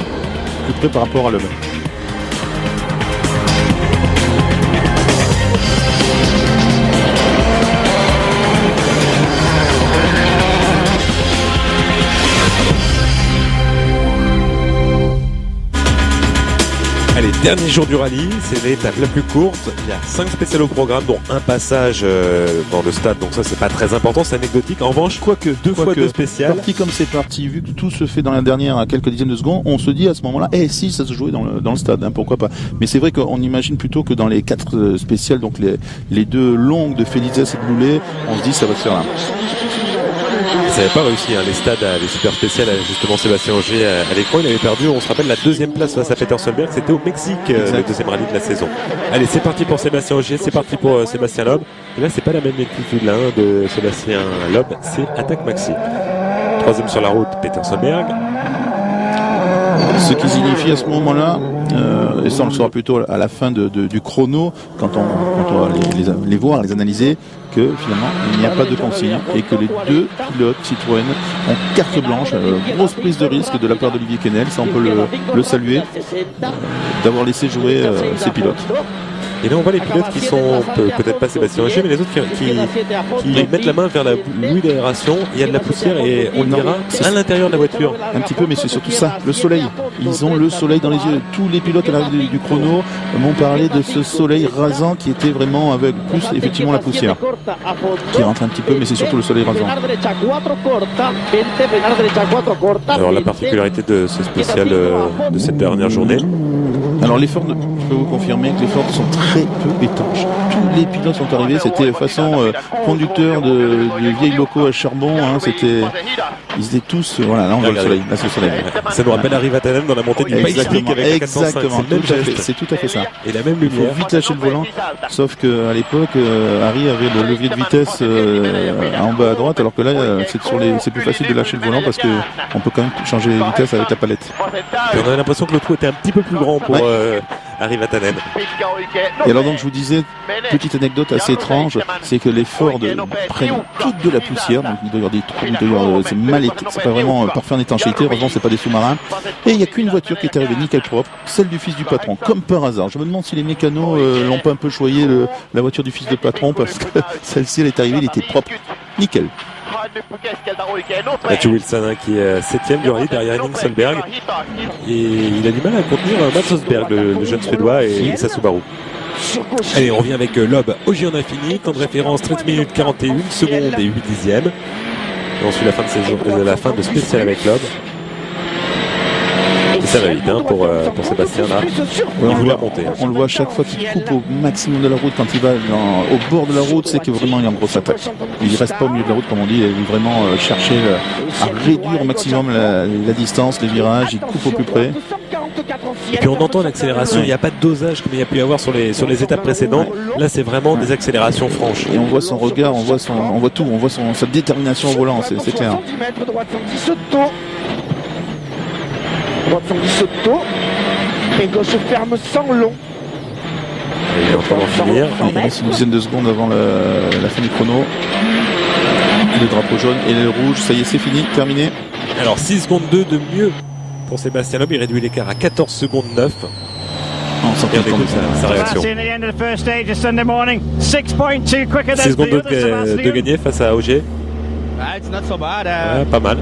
Plus près par rapport à Loeb. Allez, dernier jour du rallye, c'est l'étape la plus courte. Il y a 5 spéciales au programme, dont un passage dans le stade, donc ça c'est pas très important, c'est anecdotique. En revanche, deux fois deux spéciales. Parti comme c'est parti, vu que tout se fait dans la dernière à quelques dizaines de secondes, on se dit à ce moment-là, si ça se jouait dans le stade, pourquoi pas. Mais c'est vrai qu'on imagine plutôt que dans les 4 spéciales, donc les 2 longues de Felices et de Boulet, on se dit ça va se faire là. Ça n'avait pas réussi, les stades, les super spéciales, justement Sébastien Ogier à l'écran, il avait perdu, on se rappelle, la 2e place face à Peter Solberg, c'était au Mexique, le 2e rallye de la saison. Allez, c'est parti pour Sébastien Ogier, c'est parti pour Sébastien Loeb. Et là, c'est pas la même altitude là, de Sébastien Loeb, c'est attaque maxi. 3e sur la route, Peter Solberg. Ce qui signifie à ce moment-là, et ça on le saura plutôt à la fin du chrono, quand on va les voir, les analyser, que finalement il n'y a pas de consigne et que les 2 pilotes Citroën ont carte blanche, grosse prise de risque de la part d'Olivier Quesnel, ça on peut le saluer, d'avoir laissé jouer ces pilotes. Et là, on voit les pilotes qui sont, peut-être pas Sébastien Ogier, mais les autres qui mettent la main vers la bouée d'aération. Il y a de la poussière et on le dira à l'intérieur de la voiture. Un petit peu, mais c'est surtout ça, le soleil. Ils ont le soleil dans les yeux. Tous les pilotes à l'arrivée du chrono m'ont parlé de ce soleil rasant qui était vraiment avec plus effectivement la poussière qui rentre un petit peu, mais c'est surtout le soleil rasant. Alors la particularité de ce spécial de cette dernière journée. Alors les Ford, je peux vous confirmer que les Ford sont très peu étanches. Tous les pilotes sont arrivés, c'était façon conducteur de vieilles locaux à charbon. Ils étaient tous, voilà, là on voit le soleil, là c'est le soleil. Ça nous rappelle Harry Vatanen dans la montée du Bike Streak avec la 405. C'est tout à fait ça. Et la même Il faut lumière. vite lâcher le volant, sauf qu'à l'époque, Harry avait le levier de vitesse en bas à droite, alors que là, c'est plus facile de lâcher le volant parce qu'on peut quand même changer les vitesses avec la palette. Et on avait l'impression que le trou était un petit peu plus grand pour Harry Vatanen. Et alors donc je vous disais, petite anecdote assez étrange, c'est que les Ford prennent toute de la poussière, donc il doit y avoir des trous, c'est mal, c'est pas vraiment parfait en étanchéité, heureusement c'est pas des sous-marins. Et il n'y a qu'une voiture qui est arrivée nickel propre, celle du fils du patron, comme par hasard. Je me demande si les mécanos l'ont pas un peu choyé la voiture du fils de patron, parce que celle-ci elle est arrivée, elle était propre, nickel. Matthew Wilson qui est 7ème du rallye derrière Henning Solberg et il a du mal à contenir Mats Rosberg, le jeune suédois et sa Subaru. Allez, on revient avec Loeb Ogier en infini, temps de référence 13 minutes 41 secondes et 8 dixièmes. Et on suit la fin de saison, la fin de spécial avec Loeb. Et ça va vite pour Sébastien là. Ouais, Il voulait remonter. On le voit à chaque fois qu'il coupe au maximum de la route quand il va au bord de la route, c'est que vraiment il y a une grosse attaque. Il reste pas au milieu de la route comme on dit, il veut vraiment chercher à réduire au maximum la distance, les virages, il coupe au plus près. Et puis on entend l'accélération, il n'y a pas de dosage comme il y a pu y avoir sur les étapes précédentes. Là c'est vraiment des accélérations franches. Et on voit son regard, on voit tout, on voit sa détermination au volant, c'est clair. Droite sans Soto et gauche ferme sans long. Il est en train d'en finir. Il reste une dizaine de secondes avant la fin du chrono. Le drapeau jaune et le rouge, ça y est, c'est fini, terminé. Alors 6 secondes 2 de mieux pour Sébastien Loeb, il réduit l'écart à 14 secondes 9. Et on écoute sa réaction. 6 secondes 2 de gagner face à Ogier. Pas mal.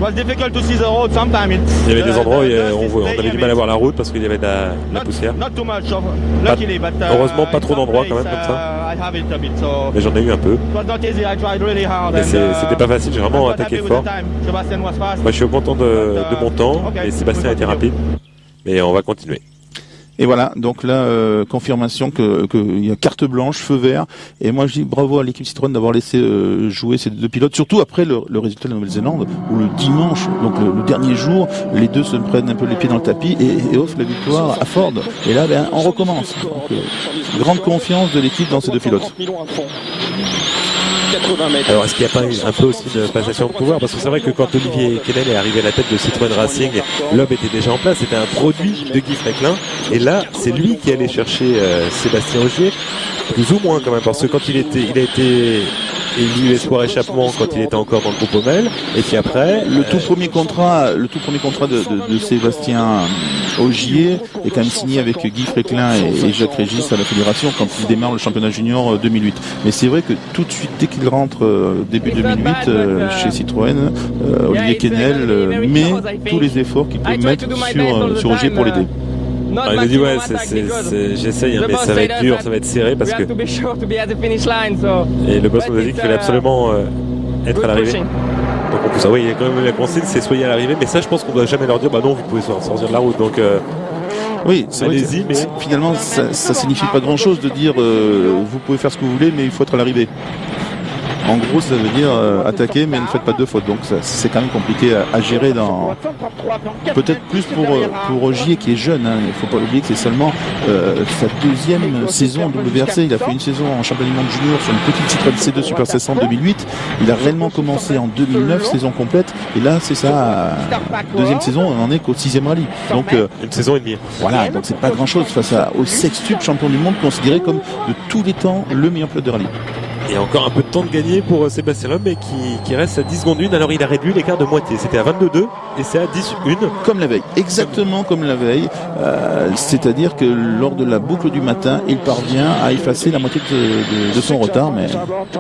Il y avait des endroits où on avait du mal à voir la route parce qu'il y avait de la poussière. Heureusement, pas trop d'endroits quand même comme ça. Mais j'en ai eu un peu. Mais c'était pas facile, j'ai vraiment attaqué fort. Moi, je suis content de mon temps et Sébastien a été rapide. Mais on va continuer. Et voilà, donc là, confirmation qu'il y a carte blanche, feu vert. Et moi, je dis bravo à l'équipe Citroën d'avoir laissé jouer ces deux pilotes, surtout après le résultat de la Nouvelle-Zélande, où le dimanche, donc le dernier jour, les deux se prennent un peu les pieds dans le tapis et offrent la victoire à Ford. Et là, on recommence. Donc, grande confiance de l'équipe dans ces deux pilotes. Alors est-ce qu'il n'y a pas eu un peu aussi de passation de pouvoir? Parce que c'est vrai que quand Olivier Kenen est arrivé à la tête de Citroën Racing, Loeb était déjà en place, c'était un produit de Guy Fréquelin. Et là, c'est lui qui allait chercher Sébastien Ogier, plus ou moins quand même, parce que quand il a été élu espoir échappement quand il était encore dans le groupe Hommel, et puis après le tout premier contrat de Sébastien Ogier est quand même signé avec Guy Fréquelin et Jacques Régis à la fédération quand il démarre le championnat junior 2008. Mais c'est vrai que tout de suite dès qu'il rentre début 2008 chez Citroën, Olivier Kennel met tous les efforts qu'il peut mettre sur Ogier pour l'aider. Il a dit j'essaye mais ça va être dur, ça va être serré parce que et le boss nous a dit qu'il fallait absolument être à l'arrivée. Donc on peut savoir, il y a quand même la consigne, c'est soyez à l'arrivée, mais ça je pense qu'on doit jamais leur dire bah non vous pouvez sortir de la route donc oui, c'est vrai. Allez-y, mais finalement ça signifie pas grand chose de dire vous pouvez faire ce que vous voulez mais il faut être à l'arrivée. En gros, ça veut dire attaquer, mais ne faites pas deux fautes. Donc, c'est quand même compliqué à gérer. Peut-être plus pour Ogier qui est jeune. Il ne faut pas oublier que c'est seulement sa deuxième saison en WRC. Il a fait une saison en championnat du monde junior sur une petite Citroën C2 Super 700 2008. Il a réellement commencé en 2009, saison complète. Et là, c'est sa deuxième saison. On n'en est qu'au 6e rallye. Donc, une saison et demie. Voilà, donc c'est pas grand-chose face au sextuple champion du monde considéré comme de tous les temps le meilleur pilote de rallye. Il y a encore un peu de temps de gagner pour Sébastien Loeb, mais qui reste à 10 secondes 1. Alors il a réduit l'écart de moitié. C'était à 22-2 et c'est à 10-1. Comme la veille, exactement comme la veille. C'est-à-dire que lors de la boucle du matin, il parvient à effacer la moitié de son retard. Mais...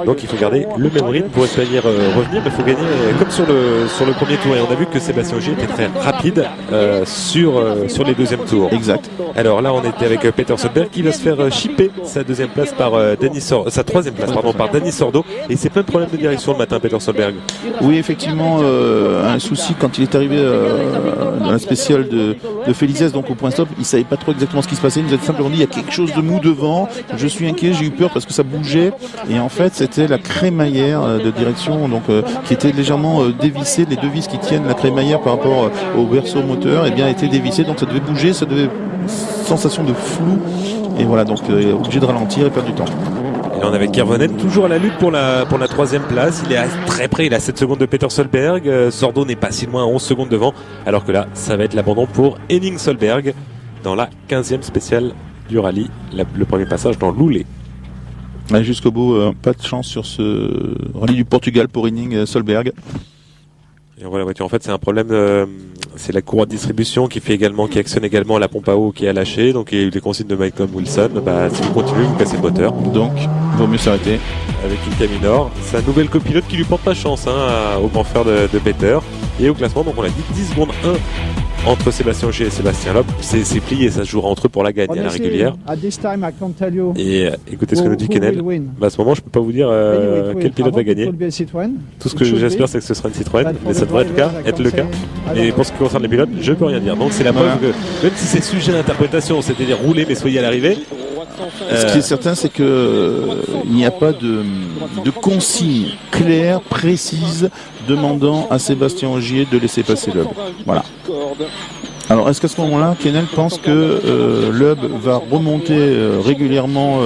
Donc il faut garder le même rythme pour espérer revenir, mais il faut gagner comme sur le premier tour. Et on a vu que Sébastien Ogier était très rapide sur les deuxièmes tours. Exact. Alors là, on était avec Peter Solberg qui va se faire chipper sa deuxième place par sa troisième place par Dani Sordo. Et c'est plein de problèmes de direction le matin, Peter Solberg. Oui, effectivement, un souci quand il est arrivé dans la spéciale de Félizès, donc au point stop, il savait pas trop exactement ce qui se passait. Il nous a simplement dit il y a quelque chose de mou devant. Je suis inquiet, j'ai eu peur parce que ça bougeait. Et en fait, c'était la crémaillère de direction, donc qui était légèrement dévissée. Les deux vis qui tiennent la crémaillère par rapport au berceau moteur, eh bien, étaient dévissées, donc ça devait bouger, ça devait sensation de flou. Et voilà, donc obligé de ralentir et perdre du temps. Et on avait Kervonen toujours à la lutte pour la troisième place. Il est très près, il a 7 secondes de Peter Solberg. Sordo n'est pas si loin, 11 secondes devant. Alors que là, ça va être l'abandon pour Henning Solberg dans la 15e spéciale du rallye. Le premier passage dans l'Oulé. Jusqu'au bout, pas de chance sur ce rallye du Portugal pour Henning Solberg. Et on voit la voiture, en fait c'est un problème, c'est la courroie de distribution qui actionne également la pompe à eau qui a lâché, donc il y a eu les consignes de Malcolm Wilson, si vous continuez vous cassez le moteur. Donc il vaut mieux s'arrêter. Avec une Caminor, c'est un nouvel copilote qui lui porte pas chance au grand frère de Peter. Et au classement, donc on l'a dit 10 secondes 1 entre Sébastien Ogier et Sébastien Loeb. C'est plié, ça se jouera entre eux pour la gagne à la régulière. Et écoutez ce que nous dit Kennel. À ce moment, je peux pas vous dire quel pilote va gagner. Tout ce que j'espère, c'est que ce sera une Citroën, mais ça devrait être le cas. Et pour ce qui concerne les pilotes, je peux rien dire. Donc c'est la preuve que même si c'est sujet d'interprétation, c'est-à-dire rouler mais soyez à l'arrivée. Ce qui est certain, c'est que il n'y a pas de consigne claire, précise, demandant à Sébastien Ogier de laisser passer Loeb. Voilà. Alors, est-ce qu'à ce moment-là, Kennel pense que Loeb va remonter régulièrement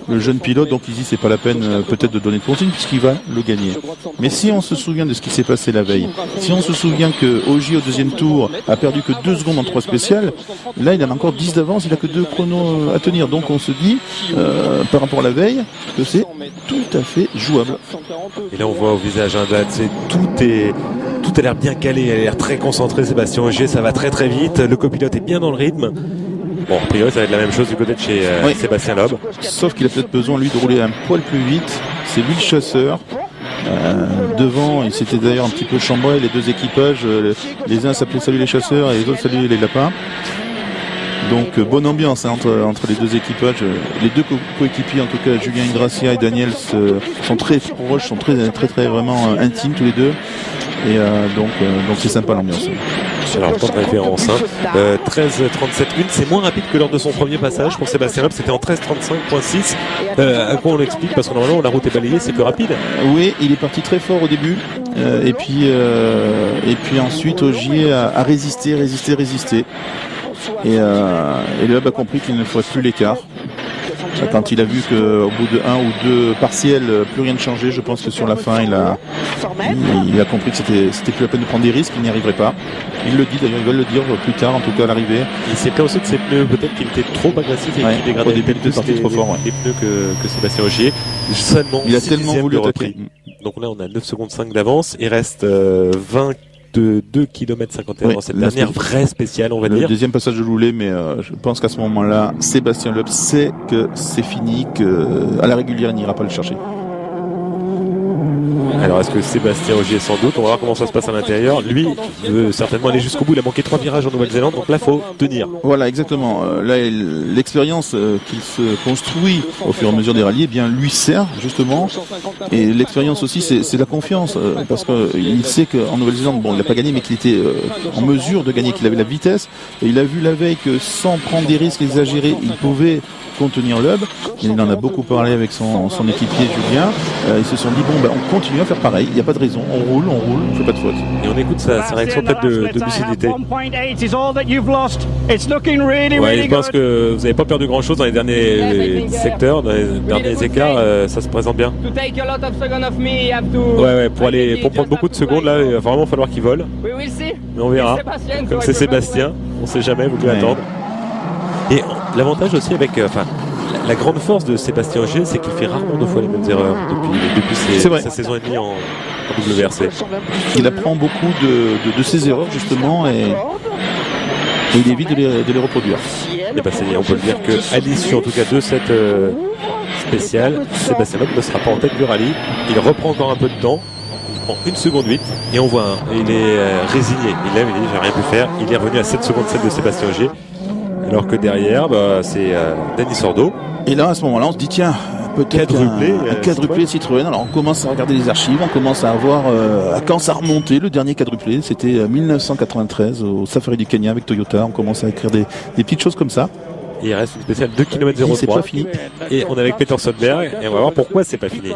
le jeune pilote, donc il dit c'est pas la peine peut-être de donner de consigne puisqu'il va le gagner. Mais si on se souvient de ce qui s'est passé la veille, si on se souvient que Ogier au deuxième tour a perdu que 2 secondes en 3 spéciales, là il en a encore 10 d'avance, il a que 2 chronos à tenir. Donc on se dit, par rapport à la veille, que c'est tout à fait jouable. Et là on voit au visage tout a l'air bien calé, il a l'air très concentré Sébastien Ogier, ça va très très vite, le copilote est bien dans le rythme. Bon, a priori ça va être la même chose du côté de chez Sébastien Loeb. Sauf qu'il a peut-être besoin lui de rouler un poil plus vite, c'est lui le chasseur. Devant, il s'était d'ailleurs un petit peu chambré les deux équipages, les uns s'appelaient Salut les chasseurs et les autres Salut les lapins. Donc bonne ambiance entre les deux équipages. Les deux coéquipiers, en tout cas Julien Ingrassia et Daniel, sont très proches, sont très vraiment intimes tous les deux. Et donc c'est sympa l'ambiance. Alors temps de référence 13:37 1, c'est moins rapide que lors de son premier passage pour Sébastien Loeb, c'était en 13:35.6. À quoi on l'explique, parce que normalement la route est balayée, c'est plus rapide. Oui, il est parti très fort au début et puis ensuite Ogier a résisté. Et Loeb a compris qu'il ne ferait plus l'écart. Quand il a vu qu'au bout de 1 ou 2 partiels, plus rien ne changeait, je pense que sur la fin, il a compris que c'était plus la peine de prendre des risques, qu'il n'y arriverait pas. Il le dit d'ailleurs, il va le dire plus tard, en tout cas à l'arrivée. Il s'est plaint aussi de ses pneus, peut-être qu'il était trop agressif et qu'il dégradait les pneus trop fort. Les pneus que Sébastien Ogier. Seulement il a tellement voulu attaquer. Donc là, on a 9 secondes 5 d'avance. Il reste 22 km 51 dans cette dernière vraie spéciale, on va dire. Le deuxième passage de Loulet, mais je pense qu'à ce moment-là, Sébastien Loeb sait que c'est fini, qu'à la régulière, il n'ira pas le chercher. Alors est-ce que Sébastien Ogier, sans doute, on va voir comment ça se passe à l'intérieur, lui veut certainement aller jusqu'au bout, il a manqué 3 virages en Nouvelle-Zélande, donc là il faut tenir. Voilà, exactement. Là l'expérience qu'il se construit au fur et à mesure des rallyes, eh bien lui sert justement, et l'expérience aussi c'est la confiance, parce qu'il sait qu'en Nouvelle-Zélande, bon il n'a pas gagné mais qu'il était en mesure de gagner, qu'il avait la vitesse, et il a vu la veille que sans prendre des risques exagérés, il pouvait contenir Loeb. Il en a beaucoup parlé avec son équipier Julien. Ils se sont dit on continue à faire pareil, il n'y a pas de raison, on roule, on fait pas de faute. Et on écoute sa réaction peut-être de lucidité. Ouais, je pense que vous n'avez pas perdu grand chose dans les derniers secteurs, dans les derniers écarts, ça se présente bien. Ouais, pour prendre beaucoup de secondes là, il va vraiment falloir qu'il vole. Mais on verra. Comme c'est Sébastien, on sait jamais, vous devez attendre. Et l'avantage aussi avec, La grande force de Sébastien Ogier, c'est qu'il fait rarement 2 fois les mêmes erreurs depuis sa saison et demie en WRC. Il apprend beaucoup de ses erreurs justement et il évite de les reproduire. Et bah, on peut le dire qu'à l'issue en tout cas de cette spéciale, Sébastien Loeb ne sera pas en tête du rallye. Il reprend encore un peu de temps. Il prend 1 seconde 8 et on voit il est résigné. Il dit j'ai rien pu faire. Il est revenu à 7 secondes 7 de Sébastien Ogier. Alors que derrière, c'est Denis Sordo. Et là, à ce moment-là, on se dit tiens, peut-être un quadruplé Citroën. Alors on commence à regarder les archives, on commence à voir à quand ça remontait. Le dernier quadruplé, c'était 1993 au Safari du Kenya avec Toyota. On commence à écrire des petites choses comme ça. Et il reste une spéciale 2 km 03. C'est pas fini. Et on est avec Peter Solberg et on va voir pourquoi c'est pas fini.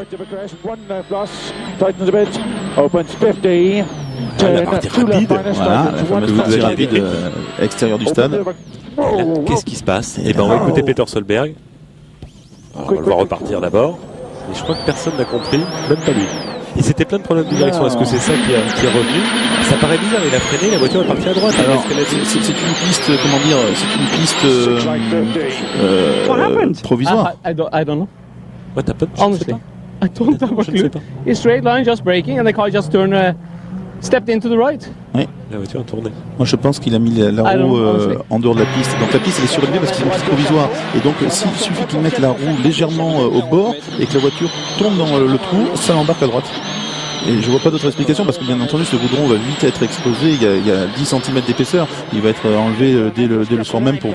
La partie rapide. Voilà, la fameuse partie rapide extérieure du stade. Là, qu'est-ce qui se passe? Et ben on va écouter Peter Solberg. On va le voir repartir d'abord. Et je crois que personne n'a compris, même pas lui. Il s'était plein de problèmes de direction. Est-ce que c'est ça qui est revenu? Ça paraît bizarre, il a freiné, la voiture est partie à droite. Alors, c'est une piste, comment dire, c'est une piste provisoire. I don't know. Ouais, t'as pas de Honestly, I don't have a clue. It's straight line, just braking, and the car just stepped into the right. Oui. La voiture a tourné. Moi, je pense qu'il a mis la roue en dehors de la piste. Donc la piste elle est surélevée parce que c'est une piste provisoire. Et donc s'il suffit qu'il mette la roue légèrement au bord et que la voiture tombe dans le trou, ça l'embarque à droite. Et je vois pas d'autre explication parce que bien entendu ce goudron va vite être exposé, il y a 10 cm d'épaisseur, il va être enlevé dès le soir même pour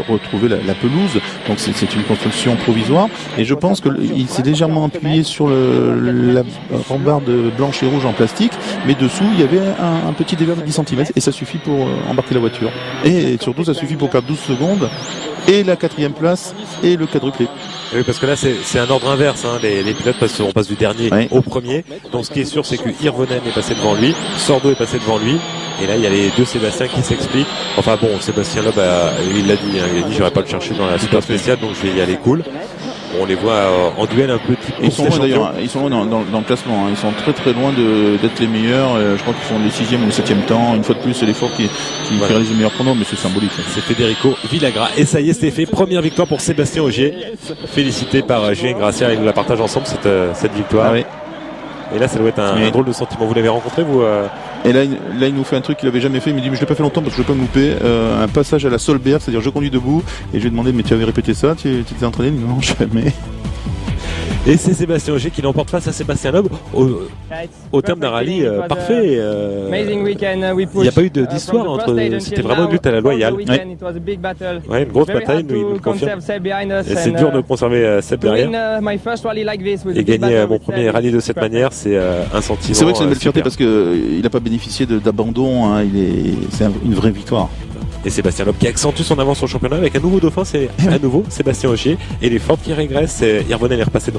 retrouver la pelouse, donc c'est une construction provisoire et je pense qu'il s'est légèrement appuyé sur la rambarde blanche et rouge en plastique, mais dessous il y avait un petit dévers de 10 cm et ça suffit pour embarquer la voiture. Et surtout ça suffit pour perdre 12 secondes et la 4e place et le quadruplé. Oui, parce que là c'est un ordre inverse, hein. Les pilotes on passe du dernier au premier. Donc ce qui est sûr c'est que Hirvonen est passé devant lui, Sordo est passé devant lui, et là il y a les 2 Sébastien qui s'expliquent. Enfin bon, Sébastien là il l'a dit, il a dit j'aurais pas le chercher dans la super spéciale, donc je vais y aller cool. On les voit en duel un peu type. Ils sont loin dans le classement, hein. Ils sont très très loin d'être les meilleurs. Je crois qu'ils font les 6e ou les 7e temps. Une fois de plus, c'est l'effort qui réalise le meilleur chrono, mais c'est symbolique. C'est Federico Villagra. Et ça y est, c'est fait. Première victoire pour Sébastien Ogier. Félicité par Julien Gracia. Ils nous la partagent ensemble cette victoire. Ah oui. Et là, ça doit être un drôle de sentiment. Vous l'avez rencontré, vous Et là, il nous fait un truc qu'il avait jamais fait. Il me dit, mais je l'ai pas fait longtemps parce que je vais pas me louper. Un passage à la Solberg, c'est-à-dire je conduis debout. Et je lui ai demandé, mais tu avais répété ça? Tu t'es entraîné? Non, jamais. Et c'est Sébastien Ogier qui l'emporte face à Sébastien Loeb au terme d'un rallye parfait. Il n'y a pas eu d'histoire entre. C'était vraiment une lutte à la loyale. Ouais, une grosse bataille, nous il nous confirme. Et c'est dur de conserver Seb derrière. Et gagner mon premier rallye de cette manière, c'est un sentiment. C'est vrai que c'est une belle fierté parce qu'il n'a pas bénéficié d'abandon. Hein. C'est une vraie victoire. Et Sébastien Loeb qui accentue son avance au championnat avec un nouveau dauphin, c'est à nouveau Sébastien Ogier. Et les Ford qui régressent, Hirvonen est repassé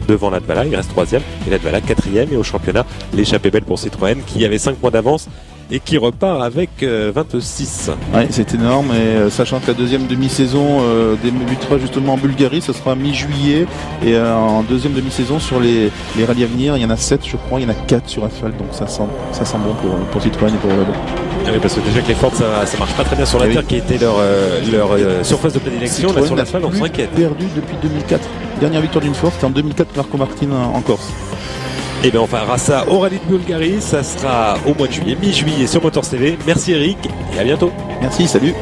devant Latvala, il reste 3e, et Latvala 4e. Et au championnat, l'échappée belle pour Citroën qui avait 5 points d'avance et qui repart avec 26. Ouais, c'est énorme, et sachant que la deuxième demi-saison débutera justement en Bulgarie, ce sera mi-juillet, et en deuxième demi-saison sur les rallyes à venir, il y en a 7 je crois, il y en a 4 sur asphalte, donc ça sent bon pour Citroën et pour Loeb. Ah oui, parce que déjà que les Ford ça marche pas très bien sur la terre qui était leur surface de prédilection. Là sur l'asphalte on s'inquiète. Perdu depuis 2004. Dernière victoire d'une Ford, c'était en 2004 Marco Martin en Corse. Et bien on fera ça au rallye de Bulgarie, ça sera au mois de juillet, mi-juillet sur Motors TV. Merci Eric et à bientôt. Merci, salut.